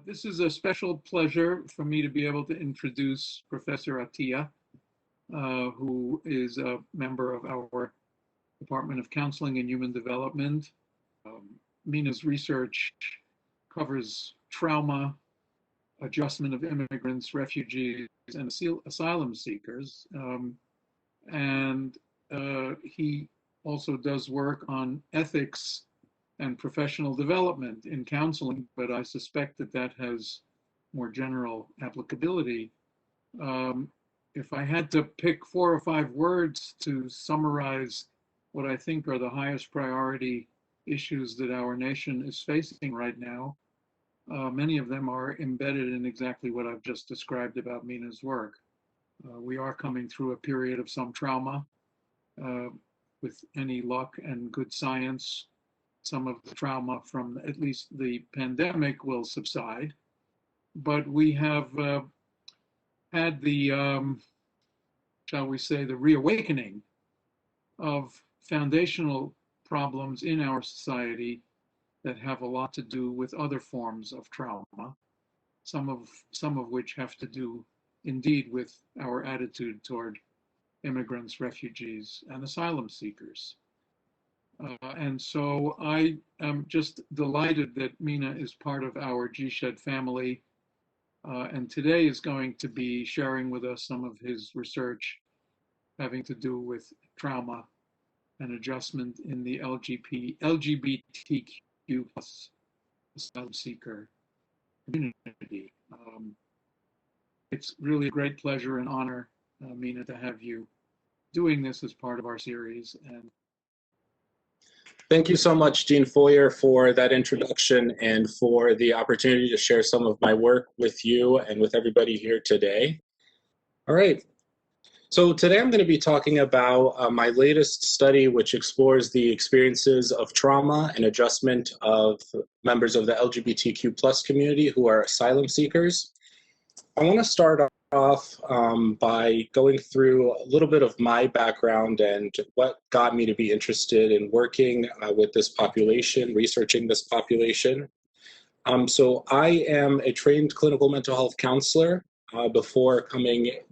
This is a special pleasure for me to be able to introduce Professor Attia, who is a member of our Department of Counseling and Human Development. Mina's research covers trauma, adjustment of immigrants, refugees, and asylum seekers. And he also does work on ethics and professional development in counseling, but I suspect that that has more general applicability. If I had to pick 4 or 5 words to summarize what I think are the highest priority issues that our nation is facing right now, many of them are embedded in exactly what I've just described about Mina's work. We are coming through a period of some trauma. With any luck and good science, some of the trauma from at least the pandemic will subside. But we have had the, shall we say, the reawakening of foundational problems in our society that have a lot to do with other forms of trauma, some of which have to do indeed with our attitude toward immigrants, refugees, and asylum seekers. And so I am just delighted that Mina is part of our GSEHD family, and today is going to be sharing with us some of his research having to do with trauma and adjustment in the LGBTQ plus asylum seeker community. It's really a great pleasure and honor, Mina, to have you doing this as part of our series. And thank you so much, Dean Foyer, for that introduction and for the opportunity to share some of my work with you and with everybody here today. All right. So today I'm going to be talking about my latest study, which explores the experiences of trauma and adjustment of members of the LGBTQ plus community who are asylum seekers. I want to start off by going through a little bit of my background and what got me to be interested in working with this population, researching this population. So I am a trained clinical mental health counselor before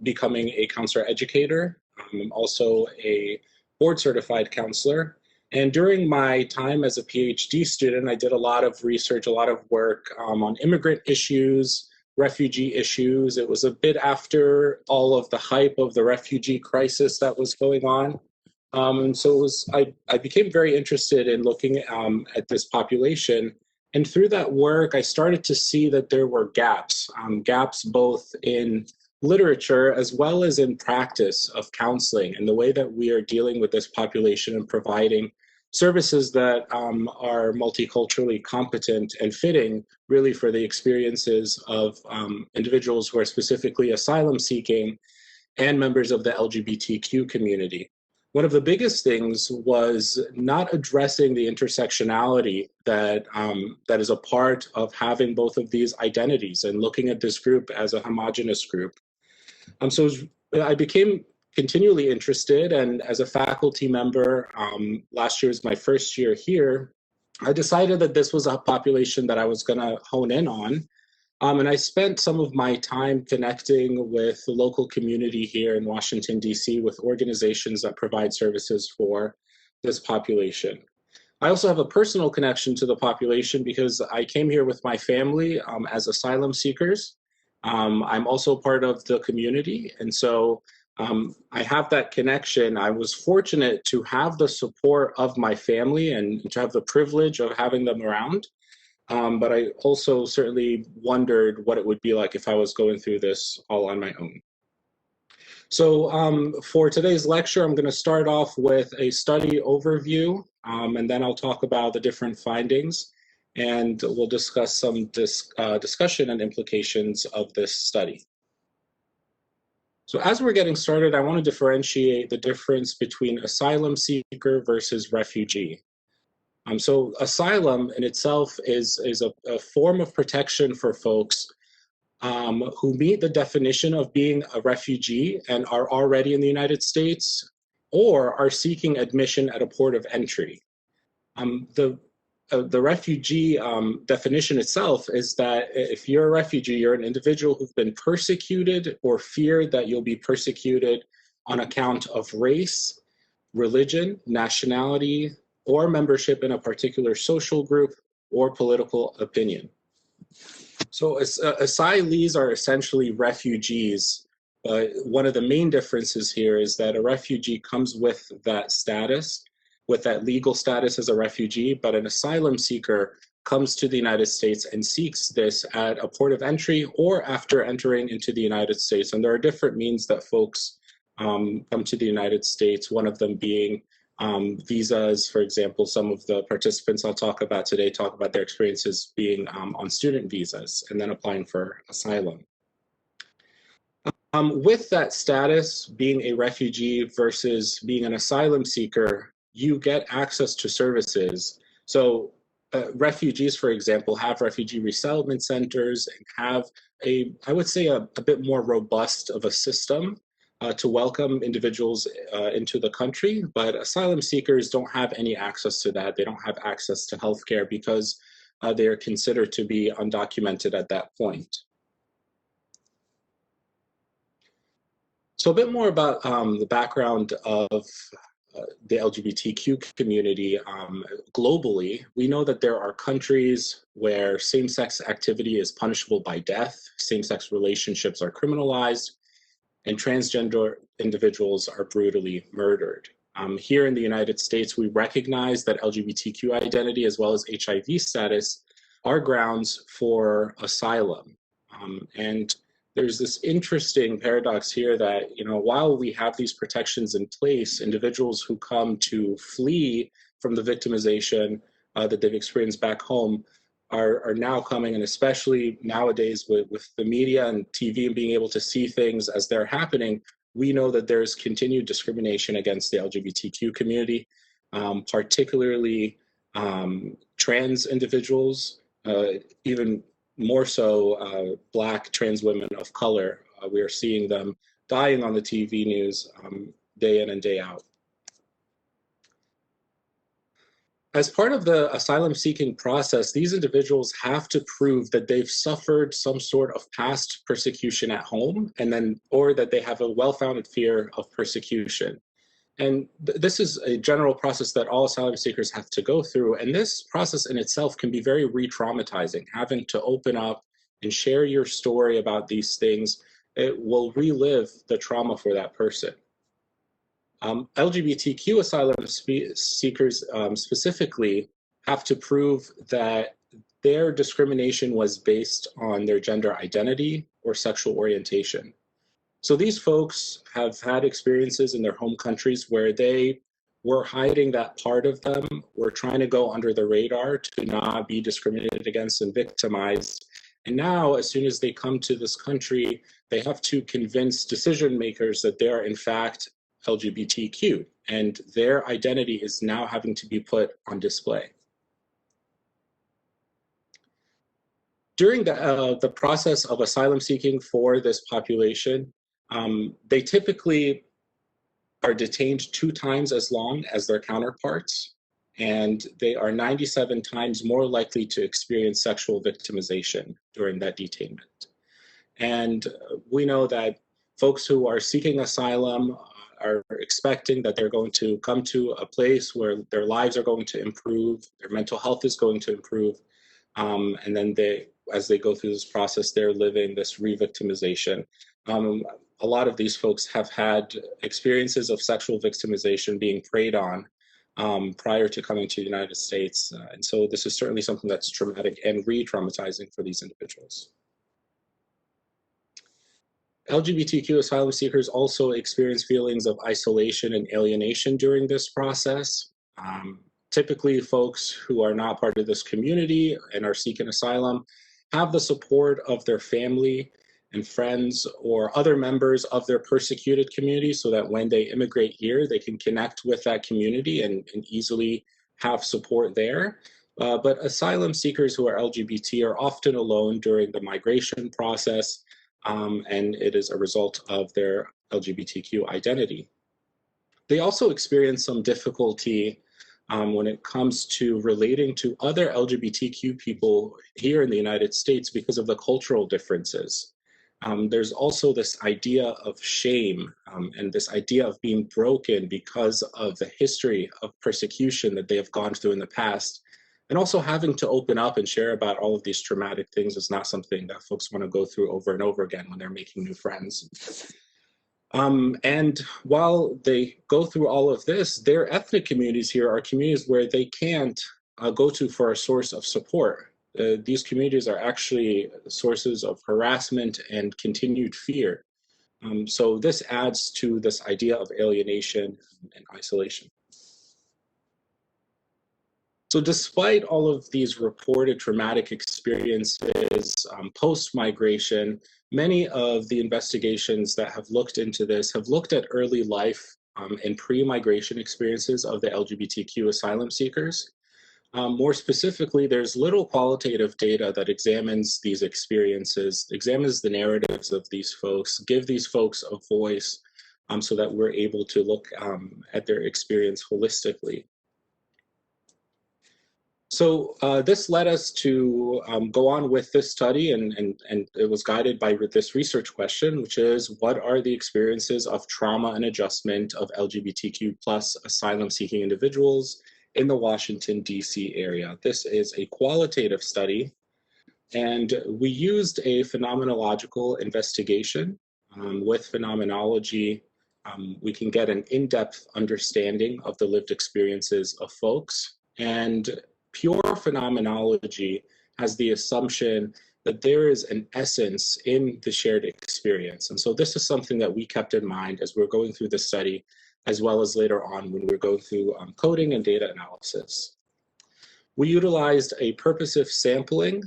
becoming a counselor educator. I'm also a board certified counselor. And during my time as a PhD student, I did a lot of research, a lot of work on immigrant issues, refugee issues. It was a bit after all of the hype of the refugee crisis that was going on. And so I became very interested in looking at this population. And through that work, I started to see that there were gaps both in literature as well as in practice of counseling and the way that we are dealing with this population and providing services that are multiculturally competent and fitting really for the experiences of individuals who are specifically asylum seeking and members of the LGBTQ community. One of the biggest things was not addressing the intersectionality that is a part of having both of these identities and looking at this group as a homogenous group. So I became continually interested, and as a faculty member, last year was my first year here, I decided that this was a population that I was going to hone in on. And I spent some of my time connecting with the local community here in Washington, D.C., with organizations that provide services for this population. I also have a personal connection to the population because I came here with my family as asylum seekers. I'm also part of the community, and so I have that connection. I was fortunate to have the support of my family and to have the privilege of having them around. But I also certainly wondered what it would be like if I was going through this all on my own. So for today's lecture, I'm going to start off with a study overview, and then I'll talk about the different findings, and we'll discuss some discussion and implications of this study. So as we're getting started, I want to differentiate the difference between asylum seeker versus refugee. So asylum in itself is a form of protection for folks who meet the definition of being a refugee and are already in the United States or are seeking admission at a port of entry. The the refugee definition itself is that if you're a refugee, you're an individual who's been persecuted or feared that you'll be persecuted on account of race, religion, nationality, or membership in a particular social group or political opinion. So asylees are essentially refugees. One of the main differences here is that a refugee comes with that status, with that legal status as a refugee, but an asylum seeker comes to the United States and seeks this at a port of entry or after entering into the United States. And there are different means that folks come to the United States, one of them being visas. For example, some of the participants I'll talk about today talk about their experiences being on student visas and then applying for asylum. With that status, being a refugee versus being an asylum seeker, you get access to services. So refugees, for example, have refugee resettlement centers and have I would say a bit more robust of a system to welcome individuals into the country, but asylum seekers don't have any access to that. They don't have access to healthcare because they are considered to be undocumented at that point. So a bit more about the background of the LGBTQ community globally. We know that there are countries where same-sex activity is punishable by death, same-sex relationships are criminalized, and transgender individuals are brutally murdered. Here in the United States, we recognize that LGBTQ identity as well as HIV status are grounds for asylum. And there's this interesting paradox here that, while we have these protections in place, individuals who come to flee from the victimization that they've experienced back home are now coming, and especially nowadays with the media and TV and being able to see things as they're happening, we know that there's continued discrimination against the LGBTQ community, particularly trans individuals, even more so Black trans women of color. We are seeing them dying on the TV news day in and day out. As part of the asylum seeking process, these individuals have to prove that they've suffered some sort of past persecution at home, or that they have a well-founded fear of persecution. And this is a general process that all asylum seekers have to go through. And this process in itself can be very re-traumatizing. Having to open up and share your story about these things, it will relive the trauma for that person. LGBTQ asylum seekers specifically have to prove that their discrimination was based on their gender identity or sexual orientation. So these folks have had experiences in their home countries where they were hiding that part of them, were trying to go under the radar to not be discriminated against and victimized. And now, as soon as they come to this country, they have to convince decision makers that they are in fact LGBTQ, and their identity is now having to be put on display. During the process of asylum seeking for this population, they typically are detained 2 times as long as their counterparts, and they are 97 times more likely to experience sexual victimization during that detainment. And we know that folks who are seeking asylum are expecting that they're going to come to a place where their lives are going to improve, their mental health is going to improve, and then as they go through this process, they're living this re-victimization. A lot of these folks have had experiences of sexual victimization being preyed on prior to coming to the United States. And so this is certainly something that's traumatic and re-traumatizing for these individuals. LGBTQ asylum seekers also experience feelings of isolation and alienation during this process. Typically, folks who are not part of this community and are seeking asylum have the support of their family and friends or other members of their persecuted community, so that when they immigrate here, they can connect with that community and easily have support there. But asylum seekers who are LGBT are often alone during the migration process, and it is a result of their LGBTQ identity. They also experience some difficulty when it comes to relating to other LGBTQ people here in the United States because of the cultural differences. There's also this idea of shame and this idea of being broken because of the history of persecution that they have gone through in the past. And also having to open up and share about all of these traumatic things is not something that folks want to go through over and over again when they're making new friends. And while they go through all of this, their ethnic communities here are communities where they can't go to for a source of support. These communities are actually sources of harassment and continued fear. So this adds to this idea of alienation and isolation. So despite all of these reported traumatic experiences post-migration, many of the investigations that have looked into this have looked at early life and pre-migration experiences of the LGBTQ asylum seekers. More specifically, there's little qualitative data that examines these experiences, examines the narratives of these folks, give these folks a voice so that we're able to look at their experience holistically. So this led us to go on with this study, and it was guided by this research question, which is, what are the experiences of trauma and adjustment of LGBTQ plus asylum-seeking individuals in the Washington, D.C. area? This is a qualitative study, and we used a phenomenological investigation. With phenomenology, we can get an in-depth understanding of the lived experiences of folks, and pure phenomenology has the assumption that there is an essence in the shared experience. And so this is something that we kept in mind as we're going through the study, as well as later on when we're going through coding and data analysis. We utilized a purposive sampling.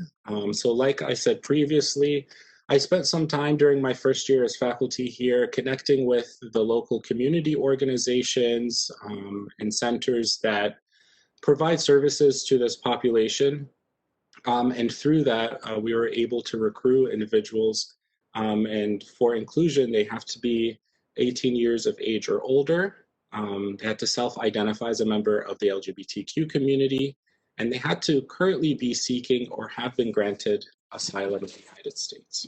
So like I said previously, I spent some time during my first year as faculty here connecting with the local community organizations and centers that provide services to this population. And through that, we were able to recruit individuals. And for inclusion, they have to be 18 years of age or older. They had to self-identify as a member of the LGBTQ community. And they had to currently be seeking or have been granted asylum in the United States.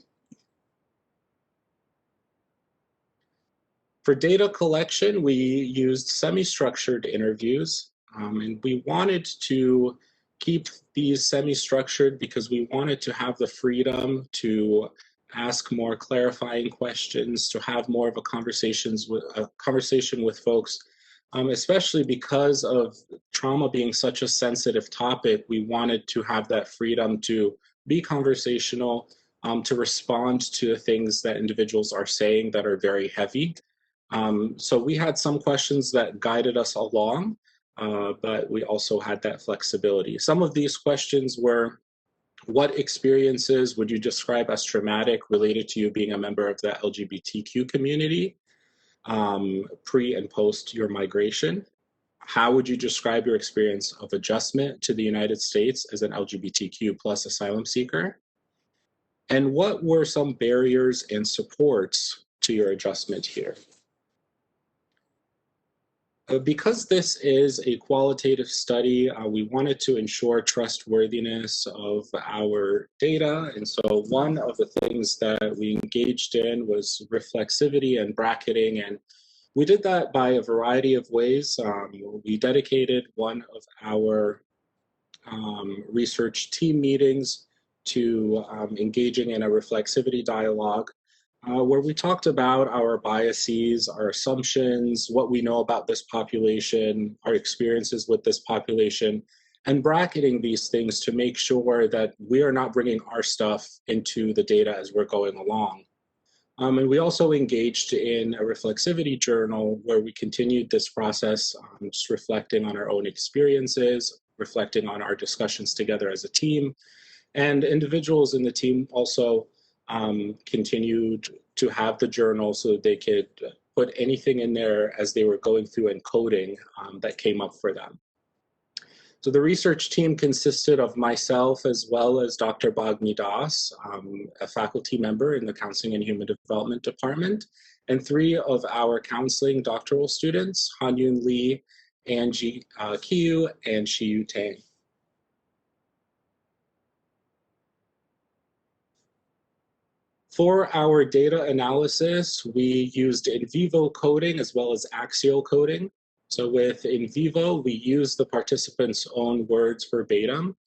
For data collection, we used semi-structured interviews. And we wanted to keep these semi-structured because we wanted to have the freedom to ask more clarifying questions, to have more of a conversation with folks, especially because of trauma being such a sensitive topic. We wanted to have that freedom to be conversational, to respond to things that individuals are saying that are very heavy. So we had some questions that guided us along. But we also had that flexibility. Some of these questions were, what experiences would you describe as traumatic related to you being a member of the LGBTQ community pre and post your migration? How would you describe your experience of adjustment to the United States as an LGBTQ plus asylum seeker? And what were some barriers and supports to your adjustment here? Because this is a qualitative study, we wanted to ensure trustworthiness of our data. And so one of the things that we engaged in was reflexivity and bracketing. And we did that by a variety of ways. We dedicated one of our research team meetings to engaging in a reflexivity dialogue, where we talked about our biases, our assumptions, what we know about this population, our experiences with this population, and bracketing these things to make sure that we are not bringing our stuff into the data as we're going along. And we also engaged in a reflexivity journal where we continued this process, just reflecting on our own experiences, reflecting on our discussions together as a team. And individuals in the team also continued to have the journal so that they could put anything in there as they were going through and coding that came up for them. So the research team consisted of myself as well as Dr. Bhagni Das, a faculty member in the Counseling and Human Development Department, and 3 of our counseling doctoral students, Han Yun Lee Angie Kiyu, and Shiyu Tang. For our data analysis, we used in vivo coding as well as axial coding. So with in vivo, we used the participants' own words verbatim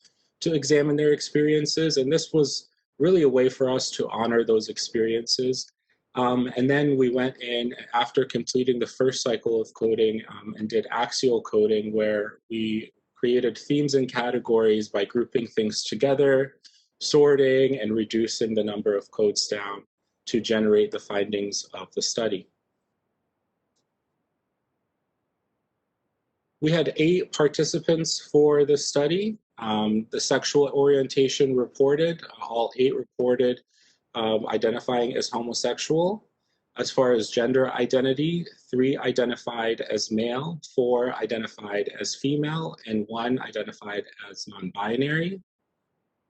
to examine their experiences. And this was really a way for us to honor those experiences. And then we went in after completing the first cycle of coding and did axial coding, where we created themes and categories by grouping things together, sorting and reducing the number of codes down to generate the findings of the study. We had 8 participants for the study. The sexual orientation reported, all 8 reported identifying as homosexual. As far as gender identity, 3 identified as male, 4 identified as female, and 1 identified as non-binary.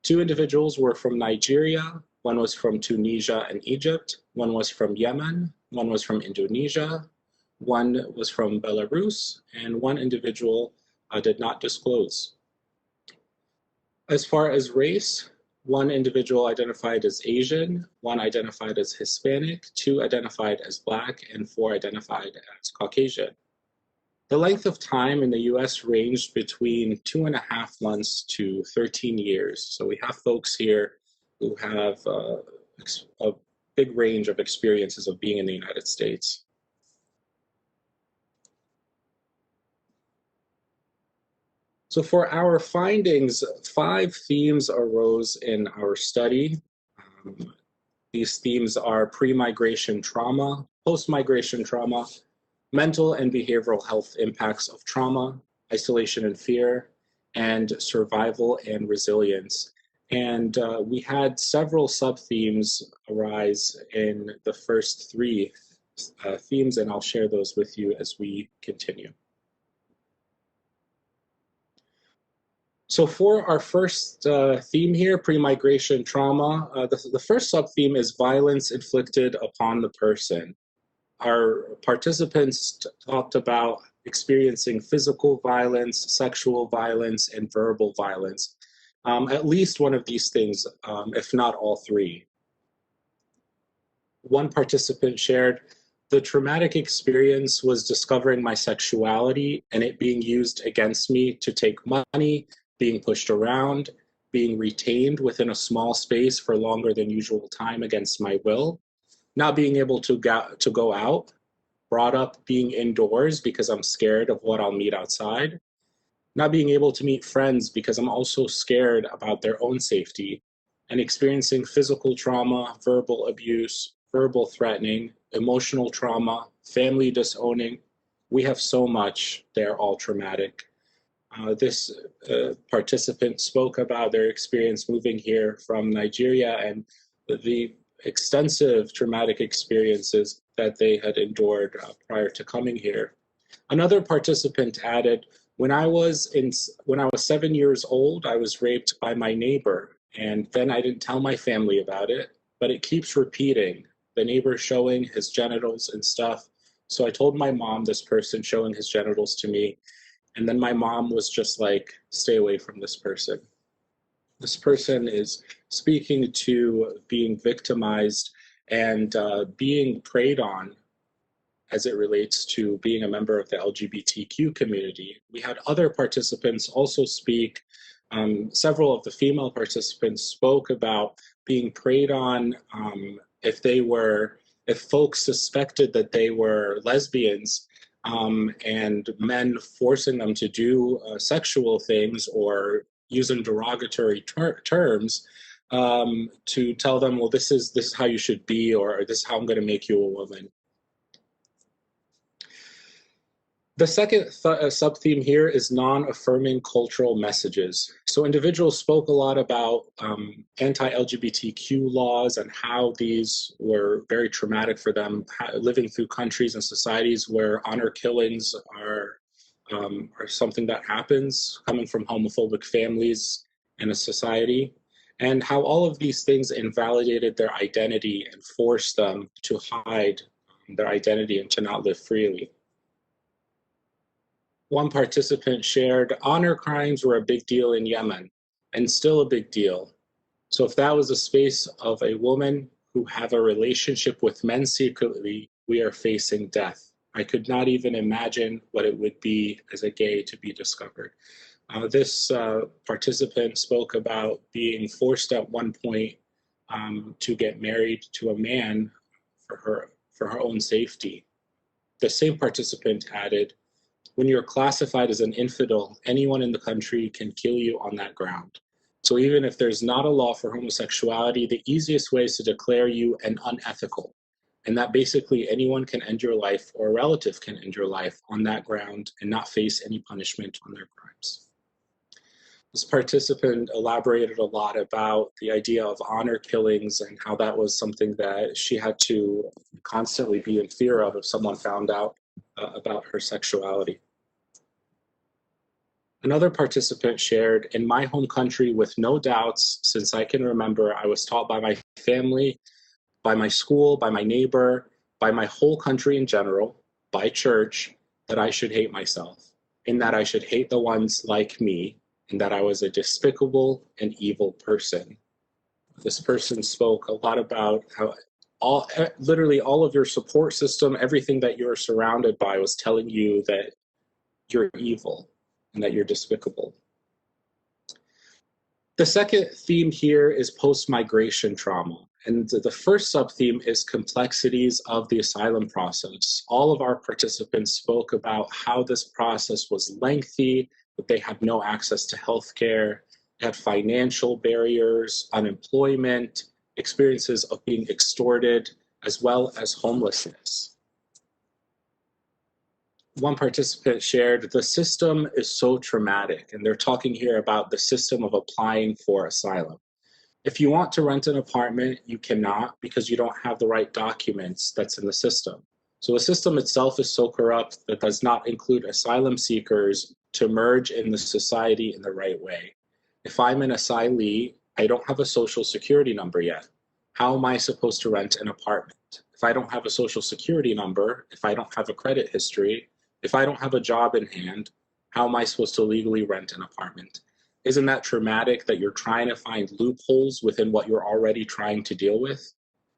2 individuals were from Nigeria, 1 was from Tunisia and Egypt, 1 was from Yemen, 1 was from Indonesia, 1 was from Belarus, and 1 individual did not disclose. As far as race, 1 individual identified as Asian, 1 identified as Hispanic, 2 identified as Black, and 4 identified as Caucasian. The length of time in the US ranged between 2.5 months to 13 years. So we have folks here who have a big range of experiences of being in the United States. So for our findings, 5 themes arose in our study. These themes are pre-migration trauma, post-migration trauma, mental and behavioral health impacts of trauma, isolation and fear, and survival and resilience. And we had several sub-themes arise in the first 3 themes, and I'll share those with you as we continue. So for our first theme here, pre-migration trauma, the first sub-theme is violence inflicted upon the person. Our participants talked about experiencing physical violence, sexual violence, and verbal violence. At least one of these things, if not all 3. One participant shared, the traumatic experience was discovering my sexuality and it being used against me to take money, being pushed around, being retained within a small space for longer than usual time against my will, not being able to go out, brought up being indoors because I'm scared of what I'll meet outside, not being able to meet friends because I'm also scared about their own safety, and experiencing physical trauma, verbal abuse, verbal threatening, emotional trauma, family disowning. We have so much, they're all traumatic. This participant spoke about their experience moving here from Nigeria and the extensive traumatic experiences that they had endured prior to coming here. Another participant added, when I was 7 years old, I was raped by my neighbor, and then I didn't tell my family about it, but it keeps repeating. The neighbor showing his genitals and stuff. So I told my mom, this person showing his genitals to me, and then my mom was just like, stay away from this person. This person is speaking to being victimized and being preyed on as it relates to being a member of the LGBTQ community. We had other participants also speak. Several of the female participants spoke about being preyed on if folks suspected that they were lesbians, and men forcing them to do sexual things or using derogatory terms to tell them, well, this is how you should be, or this is how I'm going to make you a woman. The second sub-theme here is non-affirming cultural messages. So individuals spoke a lot about anti-LGBTQ laws and how these were very traumatic for them, living through countries and societies where honor killings are something that happens, coming from homophobic families in a society, and how all of these things invalidated their identity and forced them to hide their identity and to not live freely. One participant shared, honor crimes were a big deal in Yemen and still a big deal. So if that was a space of a woman who have a relationship with men secretly, we are facing death. I could not even imagine what it would be as a gay to be discovered. This participant spoke about being forced at one point to get married to a man for her own safety. The same participant added, when you're classified as an infidel, anyone in the country can kill you on that ground. So even if there's not a law for homosexuality, the easiest way is to declare you an unethical. And that basically anyone can end your life or a relative can end your life on that ground and not face any punishment on their crimes. This participant elaborated a lot about the idea of honor killings and how that was something that she had to constantly be in fear of if someone found out about her sexuality. Another participant shared, in my home country with no doubts, since I can remember, I was taught by my family, by my school, by my neighbor, by my whole country in general, by church, that I should hate myself, in that I should hate the ones like me, and that I was a despicable and evil person. This person spoke a lot about how literally all of your support system, everything that you're surrounded by was telling you that you're evil and that you're despicable. The second theme here is post-migration trauma. And the first sub-theme is complexities of the asylum process. All of our participants spoke about how this process was lengthy, that they had no access to healthcare, had financial barriers, unemployment, experiences of being extorted, as well as homelessness. One participant shared, the system is so traumatic, and they're talking here about the system of applying for asylum. If you want to rent an apartment, you cannot because you don't have the right documents that's in the system. So the system itself is so corrupt that does not include asylum seekers to merge in the society in the right way. If I'm an asylee, I don't have a social security number yet. How am I supposed to rent an apartment? If I don't have a social security number, if I don't have a credit history, if I don't have a job in hand, how am I supposed to legally rent an apartment? Isn't that traumatic that you're trying to find loopholes within what you're already trying to deal with?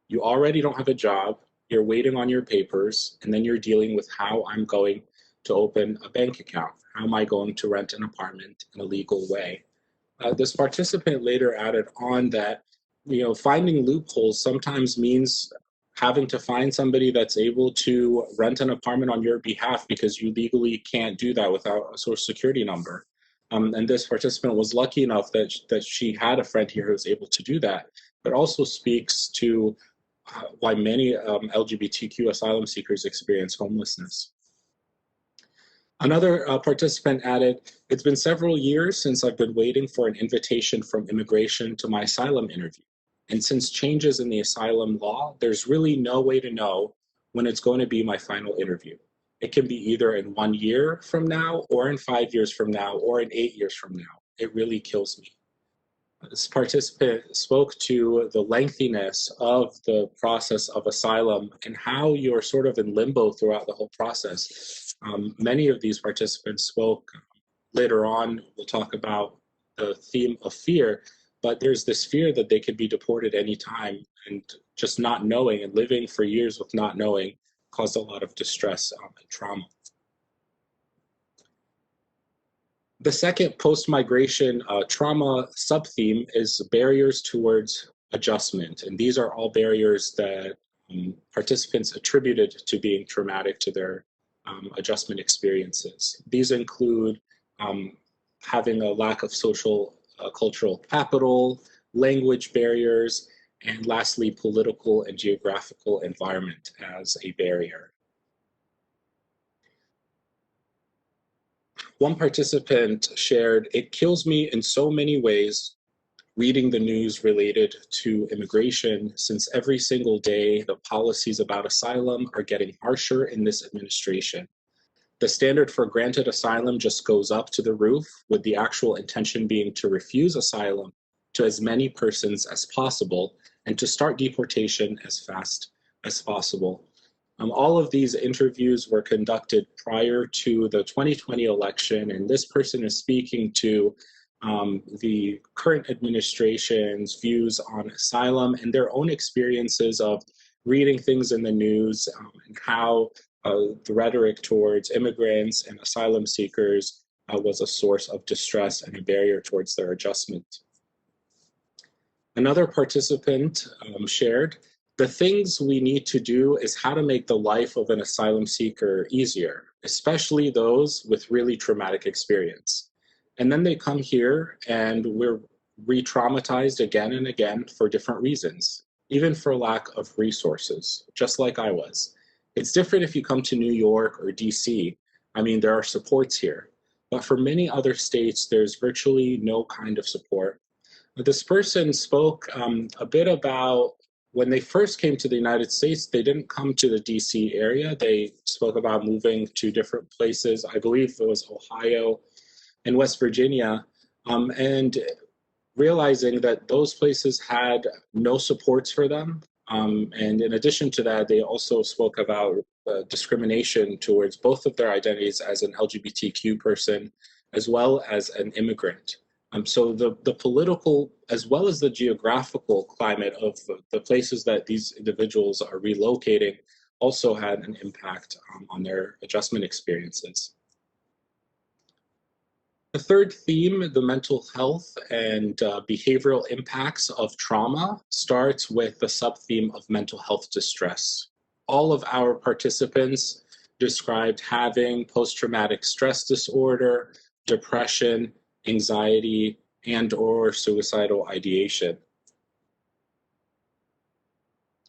You already don't have a job, you're waiting on your papers, and then you're dealing with how I'm going to open a bank account. How am I going to rent an apartment in a legal way? This participant later added on that, finding loopholes sometimes means having to find somebody that's able to rent an apartment on your behalf because you legally can't do that without a social security number. And this participant was lucky enough that she had a friend here who was able to do that, but also speaks to why many LGBTQ asylum seekers experience homelessness. Another participant added, it's been several years since I've been waiting for an invitation from immigration to my asylum interview. And since changes in the asylum law, there's really no way to know when it's going to be my final interview. It can be either in 1 year from now, or in 5 years from now, or in 8 years from now. It really kills me. This participant spoke to the lengthiness of the process of asylum and how you're sort of in limbo throughout the whole process. Many of these participants spoke. Later on, we'll talk about the theme of fear, but there's this fear that they could be deported anytime, and just not knowing and living for years with not knowing caused a lot of distress and trauma. The second post-migration trauma sub-theme is barriers towards adjustment. And these are all barriers that participants attributed to being traumatic to their adjustment experiences. These include having a lack of social cultural capital, language barriers, and lastly, political and geographical environment as a barrier. One participant shared, it kills me in so many ways reading the news related to immigration, since every single day the policies about asylum are getting harsher in this administration. The standard for granted asylum just goes up to the roof, with the actual intention being to refuse asylum to as many persons as possible and to start deportation as fast as possible. All of these interviews were conducted prior to the 2020 election, and this person is speaking to the current administration's views on asylum and their own experiences of reading things in the news and how the rhetoric towards immigrants and asylum seekers was a source of distress and a barrier towards their adjustment. Another participant shared, the things we need to do is how to make the life of an asylum seeker easier, especially those with really traumatic experience. And then they come here and we're re-traumatized again and again for different reasons, even for lack of resources, just like I was. It's different if you come to New York or DC. I mean, there are supports here, but for many other states, there's virtually no kind of support. This person spoke a bit about when they first came to the United States, they didn't come to the DC area. They spoke about moving to different places. I believe it was Ohio and West Virginia, and realizing that those places had no supports for them. And in addition to that, they also spoke about discrimination towards both of their identities as an LGBTQ person, as well as an immigrant. So the political, as well as the geographical climate of the places that these individuals are relocating also had an impact on their adjustment experiences. The third theme, the mental health and behavioral impacts of trauma, starts with the sub-theme of mental health distress. All of our participants described having post-traumatic stress disorder, depression, anxiety, and/or suicidal ideation.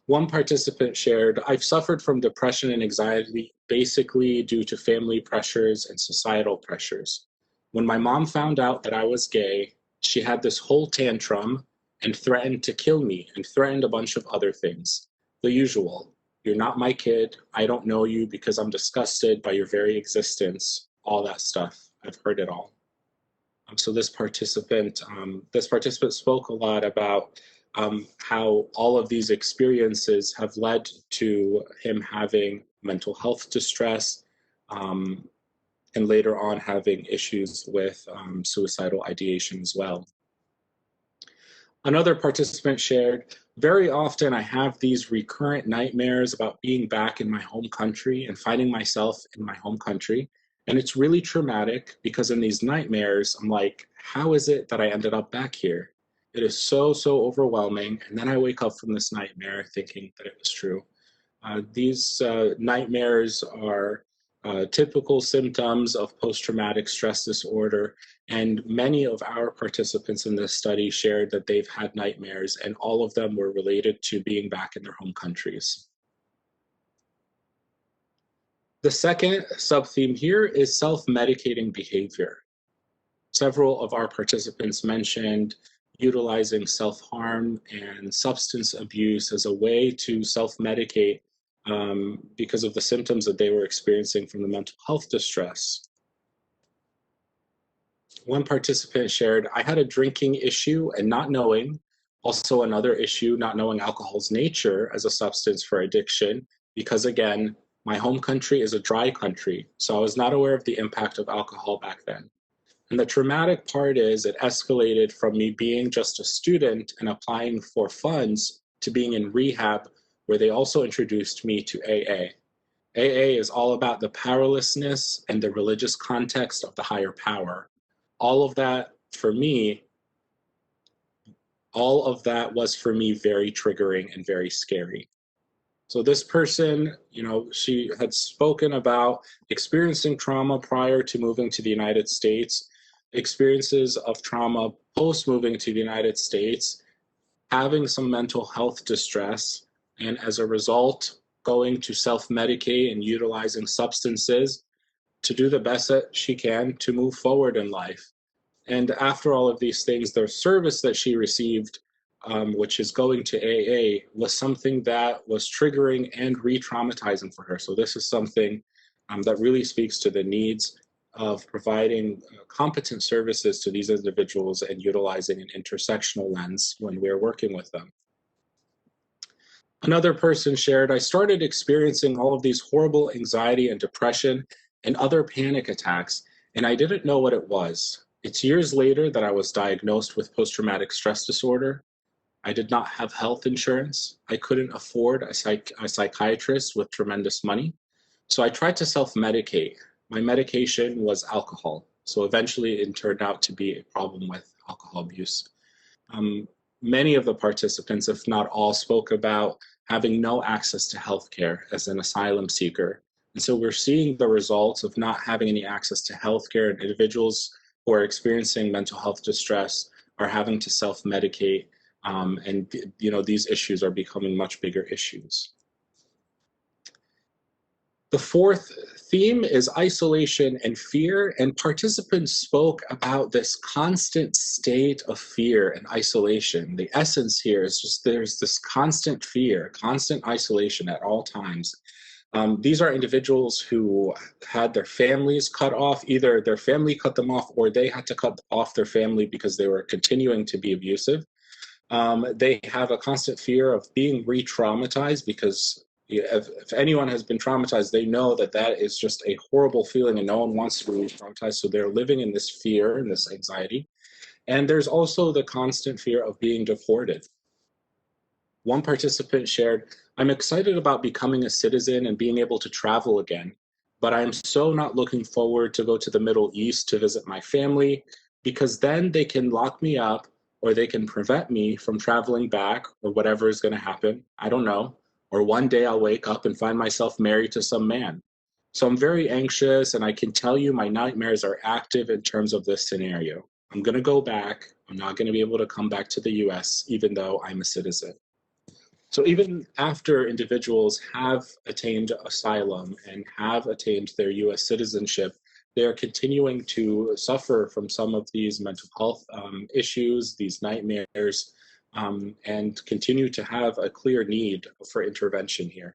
One participant shared, I've suffered from depression and anxiety basically due to family pressures and societal pressures. When my mom found out that I was gay, she had this whole tantrum and threatened to kill me and threatened a bunch of other things. The usual, you're not my kid, I don't know you because I'm disgusted by your very existence, all that stuff. I've heard it all. So this participant spoke a lot about how all of these experiences have led to him having mental health distress and later on having issues with suicidal ideation as well. Another participant shared, very often I have these recurrent nightmares about being back in my home country and finding myself in my home country. And it's really traumatic because in these nightmares, I'm like, how is it that I ended up back here? It is so, so overwhelming. And then I wake up from this nightmare thinking that it was true. These nightmares are typical symptoms of post-traumatic stress disorder. And many of our participants in this study shared that they've had nightmares, and all of them were related to being back in their home countries. The second sub-theme here is self-medicating behavior. Several of our participants mentioned utilizing self-harm and substance abuse as a way to self-medicate because of the symptoms that they were experiencing from the mental health distress. One participant shared, I had a drinking issue and not knowing, also another issue, not knowing alcohol's nature as a substance for addiction, because again, my home country is a dry country, so I was not aware of the impact of alcohol back then. And the traumatic part is it escalated from me being just a student and applying for funds to being in rehab, where they also introduced me to AA. AA is all about the powerlessness and the religious context of the higher power. All of that for me, all of that was for me very triggering and very scary. So this person, she had spoken about experiencing trauma prior to moving to the United States, experiences of trauma post moving to the United States, having some mental health distress, and as a result, going to self-medicate and utilizing substances to do the best that she can to move forward in life. And after all of these things, the service that she received, which is going to AA, was something that was triggering and re-traumatizing for her. So this is something that really speaks to the needs of providing competent services to these individuals and utilizing an intersectional lens when we're working with them. Another person shared, I started experiencing all of these horrible anxiety and depression and other panic attacks, and I didn't know what it was. It's years later that I was diagnosed with post-traumatic stress disorder. I did not have health insurance. I couldn't afford a psychiatrist with tremendous money. So I tried to self-medicate. My medication was alcohol. So eventually it turned out to be a problem with alcohol abuse. Um, Many of the participants, if not all, spoke about having no access to healthcare as an asylum seeker. And so we're seeing the results of not having any access to healthcare, and individuals who are experiencing mental health distress are having to self-medicate, and these issues are becoming much bigger issues. The fourth theme is isolation and fear, and participants spoke about this constant state of fear and isolation. The essence here is just there's this constant fear, constant isolation at all times. These are individuals who had their families cut off, either their family cut them off or they had to cut off their family because they were continuing to be abusive. They have a constant fear of being re-traumatized because if anyone has been traumatized, they know that that is just a horrible feeling and no one wants to be re-traumatized. So they're living in this fear and this anxiety. And there's also the constant fear of being deported. One participant shared, I'm excited about becoming a citizen and being able to travel again, but I'm so not looking forward to go to the Middle East to visit my family because then they can lock me up or they can prevent me from traveling back or whatever is going to happen. I don't know. Or one day I'll wake up and find myself married to some man. So I'm very anxious, and I can tell you my nightmares are active in terms of this scenario. I'm going to go back. I'm not going to be able to come back to the US, even though I'm a citizen. So even after individuals have attained asylum and have attained their US citizenship, they are continuing to suffer from some of these mental health issues, these nightmares, and continue to have a clear need for intervention here.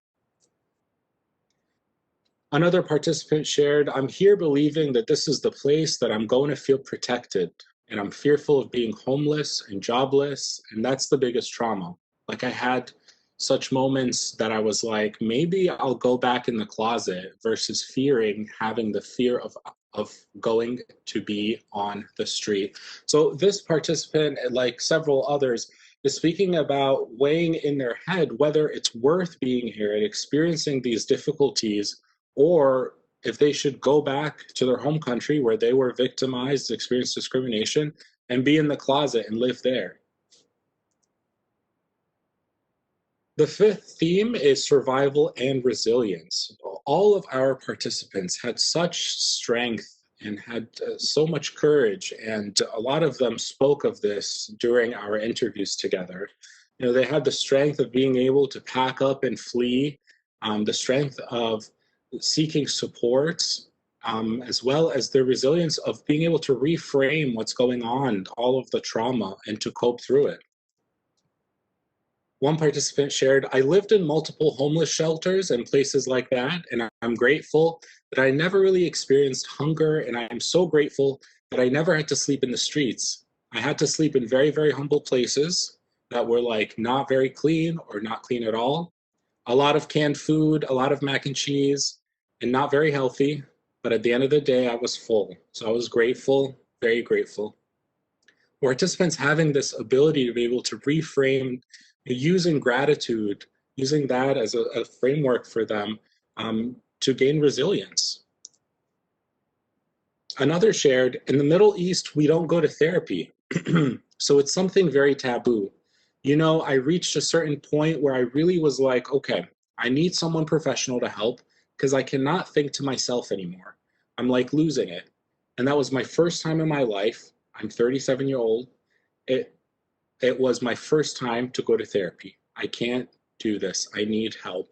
Another participant shared, I'm here believing that this is the place that I'm going to feel protected, and I'm fearful of being homeless and jobless, and that's the biggest trauma. Like I had such moments that I was like, maybe I'll go back in the closet versus fearing having the fear of going to be on the street. So this participant, like several others, is speaking about weighing in their head whether it's worth being here and experiencing these difficulties, or if they should go back to their home country where they were victimized, experienced discrimination, and be in the closet and live there. The fifth theme is survival and resilience. All of our participants had such strength and had so much courage, and a lot of them spoke of this during our interviews together. You know, they had the strength of being able to pack up and flee, the strength of seeking support, as well as the resilience of being able to reframe what's going on, all of the trauma, and to cope through it. One participant shared, I lived in multiple homeless shelters and places like that, and I'm grateful that I never really experienced hunger, and I'm so grateful that I never had to sleep in the streets. I had to sleep in very, very humble places that were like not very clean or not clean at all. A lot of canned food, a lot of mac and cheese, and not very healthy, but at the end of the day, I was full. So I was grateful, very grateful. Participants having this ability to be able to reframe using gratitude, using that as a framework for them to gain resilience. Another shared, in the Middle East, we don't go to therapy. So it's something very taboo. You know, I reached a certain point where I really was like, okay, I need someone professional to help because I cannot think to myself anymore. I'm like losing it. And that was my first time in my life. I'm 37-year-old. It was my first time to go to therapy. I can't do this. I need help.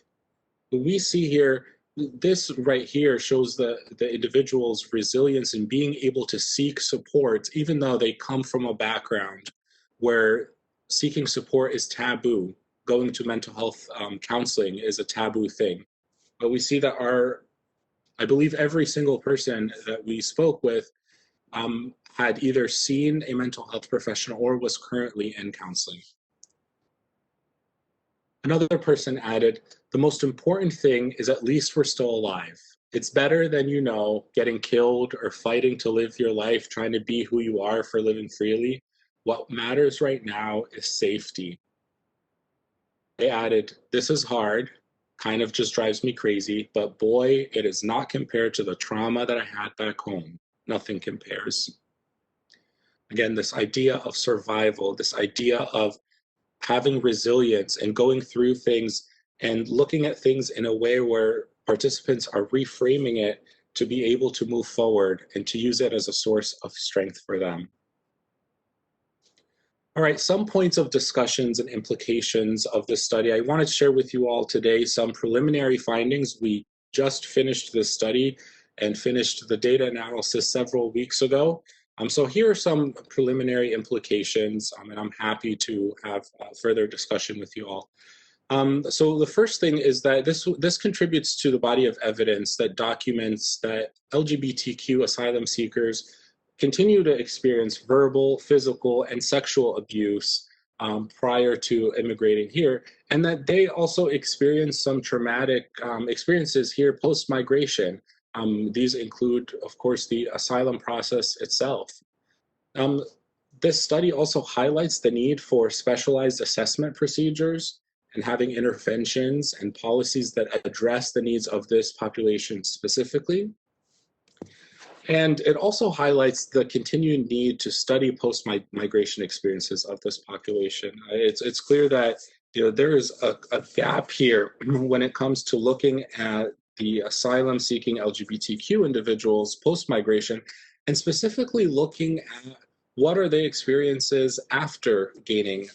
We see here, this right here shows the individual's resilience in being able to seek support, even though they come from a background where seeking support is taboo. Going to mental health counseling is a taboo thing. But we see that I believe every single person that we spoke with had either seen a mental health professional or was currently in counseling. Another person added, the most important thing is at least we're still alive. It's better than, you know, getting killed or fighting to live your life, trying to be who you are for living freely. What matters right now is safety. They added, this is hard, kind of just drives me crazy, but boy, it is not compared to the trauma that I had back home. Nothing compares. Again, this idea of survival, this idea of having resilience and going through things and looking at things in a way where participants are reframing it to be able to move forward and to use it as a source of strength for them. All right, some points of discussions and implications of this study. I wanted to share with you all today some preliminary findings. We just finished this study and finished the data analysis several weeks ago. So here are some preliminary implications, and I'm happy to have further discussion with you all. So the first thing is that this contributes to the body of evidence that documents that LGBTQ asylum seekers continue to experience verbal, physical, and sexual abuse prior to immigrating here, and that they also experience some traumatic experiences here post-migration. These include, of course, the asylum process itself. This study also highlights the need for specialized assessment procedures and having interventions and policies that address the needs of this population specifically. And it also highlights the continued need to study post-migration experiences of this population. It's clear that there is a gap here when it comes to looking at the asylum-seeking LGBTQ individuals post-migration, and specifically looking at what are their experiences after gaining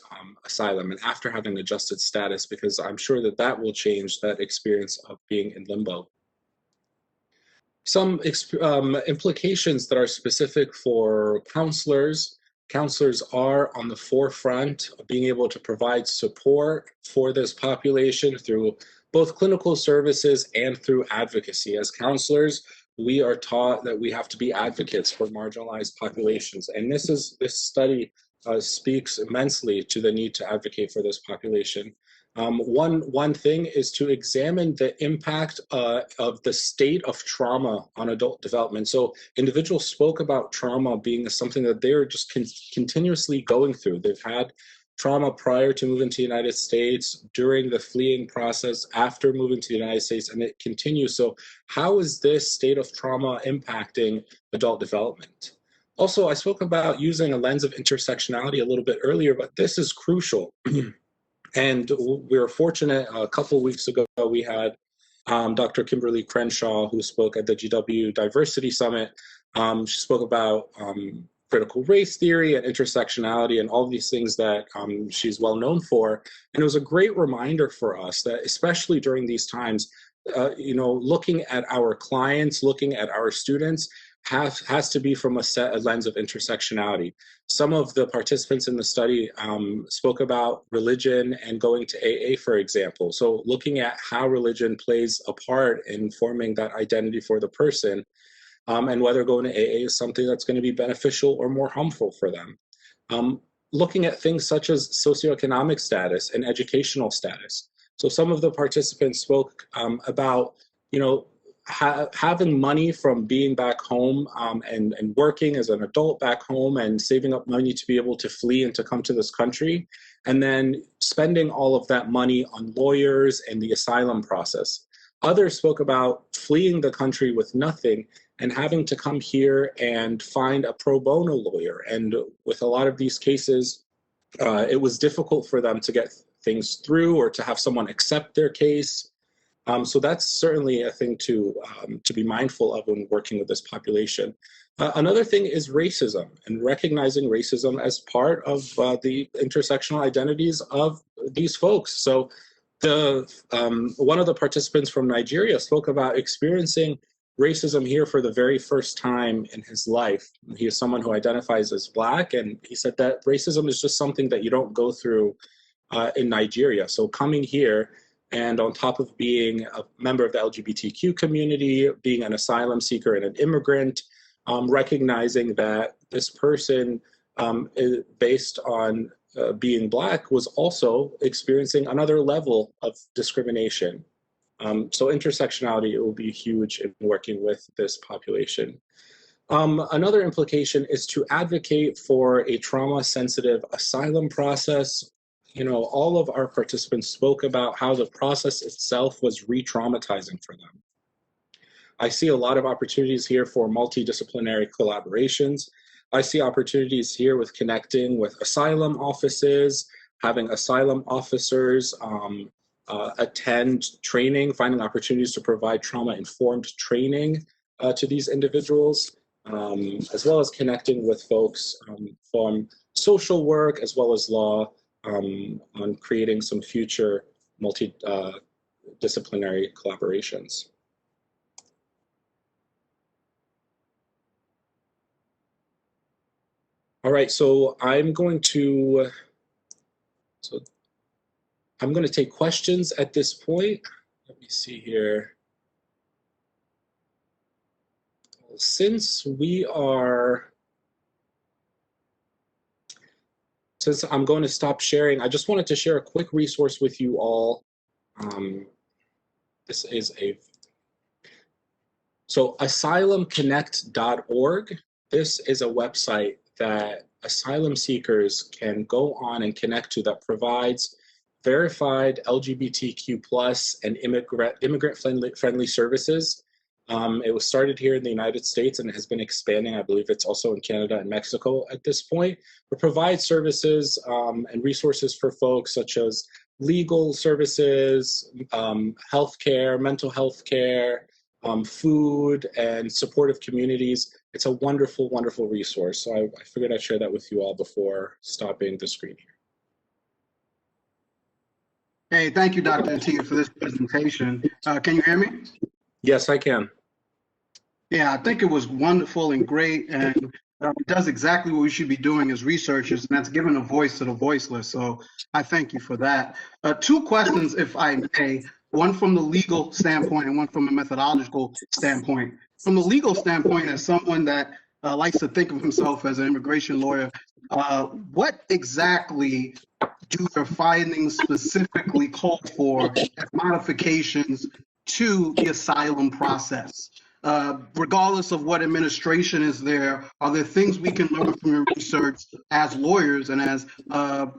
asylum and after having adjusted status, because I'm sure that that will change that experience of being in limbo. Some implications that are specific for counselors. Counselors are on the forefront of being able to provide support for this population through both clinical services and through advocacy. As counselors, we are taught that we have to be advocates for marginalized populations. And this study speaks immensely to the need to advocate for this population. One thing is to examine the impact of the state of trauma on adult development. So individuals spoke about trauma being something that they're just continuously going through. They've had trauma prior to moving to the United States, during the fleeing process, after moving to the United States, and it continues. So how is this state of trauma impacting adult development? Also, I spoke about using a lens of intersectionality a little bit earlier, but this is crucial. And we were fortunate, a couple of weeks ago, we had Dr. Kimberly Crenshaw, who spoke at the GW Diversity Summit. She spoke about critical race theory and intersectionality and all of these things that she's well known for. And it was a great reminder for us that, especially during these times, looking at our clients, looking at our students, has to be from a lens of intersectionality. Some of the participants in the study spoke about religion and going to AA, for example. So looking at how religion plays a part in forming that identity for the person, and whether going to AA is something that's going to be beneficial or more harmful for them. Looking at things such as socioeconomic status and educational status. So some of the participants spoke about, having money from being back home and working as an adult back home and saving up money to be able to flee and to come to this country, and then spending all of that money on lawyers and the asylum process. Others spoke about fleeing the country with nothing and having to come here and find a pro bono lawyer. And with a lot of these cases, it was difficult for them to get things through or to have someone accept their case. So that's certainly a thing to be mindful of when working with this population. Another thing is racism, and recognizing racism as part of the intersectional identities of these folks. So one of the participants from Nigeria spoke about experiencing racism here for the very first time in his life. He is someone who identifies as Black, and he said that racism is just something that you don't go through in Nigeria. So coming here, and on top of being a member of the LGBTQ community, being an asylum seeker and an immigrant, recognizing that this person is based on being Black was also experiencing another level of discrimination. So intersectionality will be huge in working with this population. Another implication is to advocate for a trauma-sensitive asylum process. You know, all of our participants spoke about how the process itself was re-traumatizing for them. I see a lot of opportunities here for multidisciplinary collaborations. I see opportunities here with connecting with asylum offices, having asylum officers attend training, finding opportunities to provide trauma-informed training to these individuals, as well as connecting with folks from social work as well as law on creating some future multidisciplinary collaborations. All right, so I'm going to take questions at this point. Let me see here. Since I'm going to stop sharing, I just wanted to share a quick resource with you all. This is asylumconnect.org. This is a website that asylum seekers can go on and connect to that provides verified LGBTQ plus and immigrant friendly services. It was started here in the United States and has been expanding. I believe it's also in Canada and Mexico at this point. It provides services and resources for folks such as legal services, healthcare, mental health care, food, and supportive communities. It's a wonderful, wonderful resource. So I figured I'd share that with you all before stopping the screen here. Hey, thank you, Dr. Attia, for this presentation. Can you hear me? Yes, I can. Yeah, I think it was wonderful and great, and it does exactly what we should be doing as researchers, and that's giving a voice to the voiceless. So I thank you for that. Two questions, if I may, one from the legal standpoint and one from a methodological standpoint. From the legal standpoint, as someone that likes to think of himself as an immigration lawyer, what exactly do your findings specifically call for as modifications to the asylum process? Regardless of what administration is there, are there things we can learn from your research as lawyers and as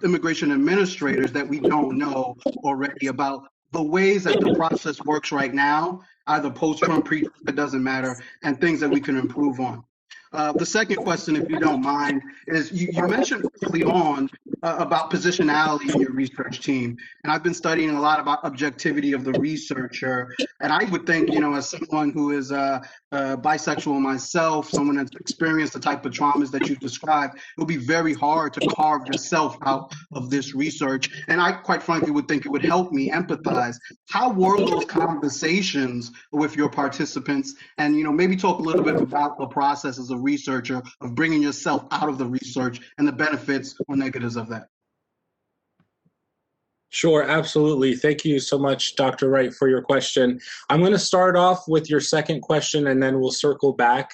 immigration administrators that we don't know already about the ways that the process works right now, either post-Trump, pre-Trump, it doesn't matter, and things that we can improve on? The second question, if you don't mind, is you mentioned early on about positionality in your research team. And I've been studying a lot about objectivity of the researcher. And I would think, you know, as someone who is bisexual myself, someone that's experienced the type of traumas that you described, it would be very hard to carve yourself out of this research. And I quite frankly would think it would help me empathize. How were those conversations with your participants? And, you know, maybe talk a little bit about the process as a researcher of bringing yourself out of the research and the benefits or negatives of that. Sure, absolutely. Thank you so much, Dr. Wright, for your question. I'm going to start off with your second question and then we'll circle back.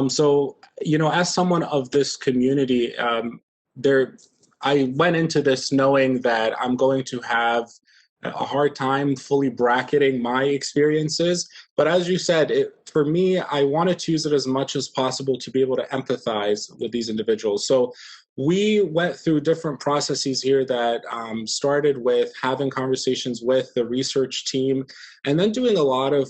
So, you know, as someone of this community, I went into this knowing that I'm going to have a hard time fully bracketing my experiences. But as you said, for me, I wanted to use it as much as possible to be able to empathize with these individuals. So we went through different processes here that started with having conversations with the research team and then doing a lot of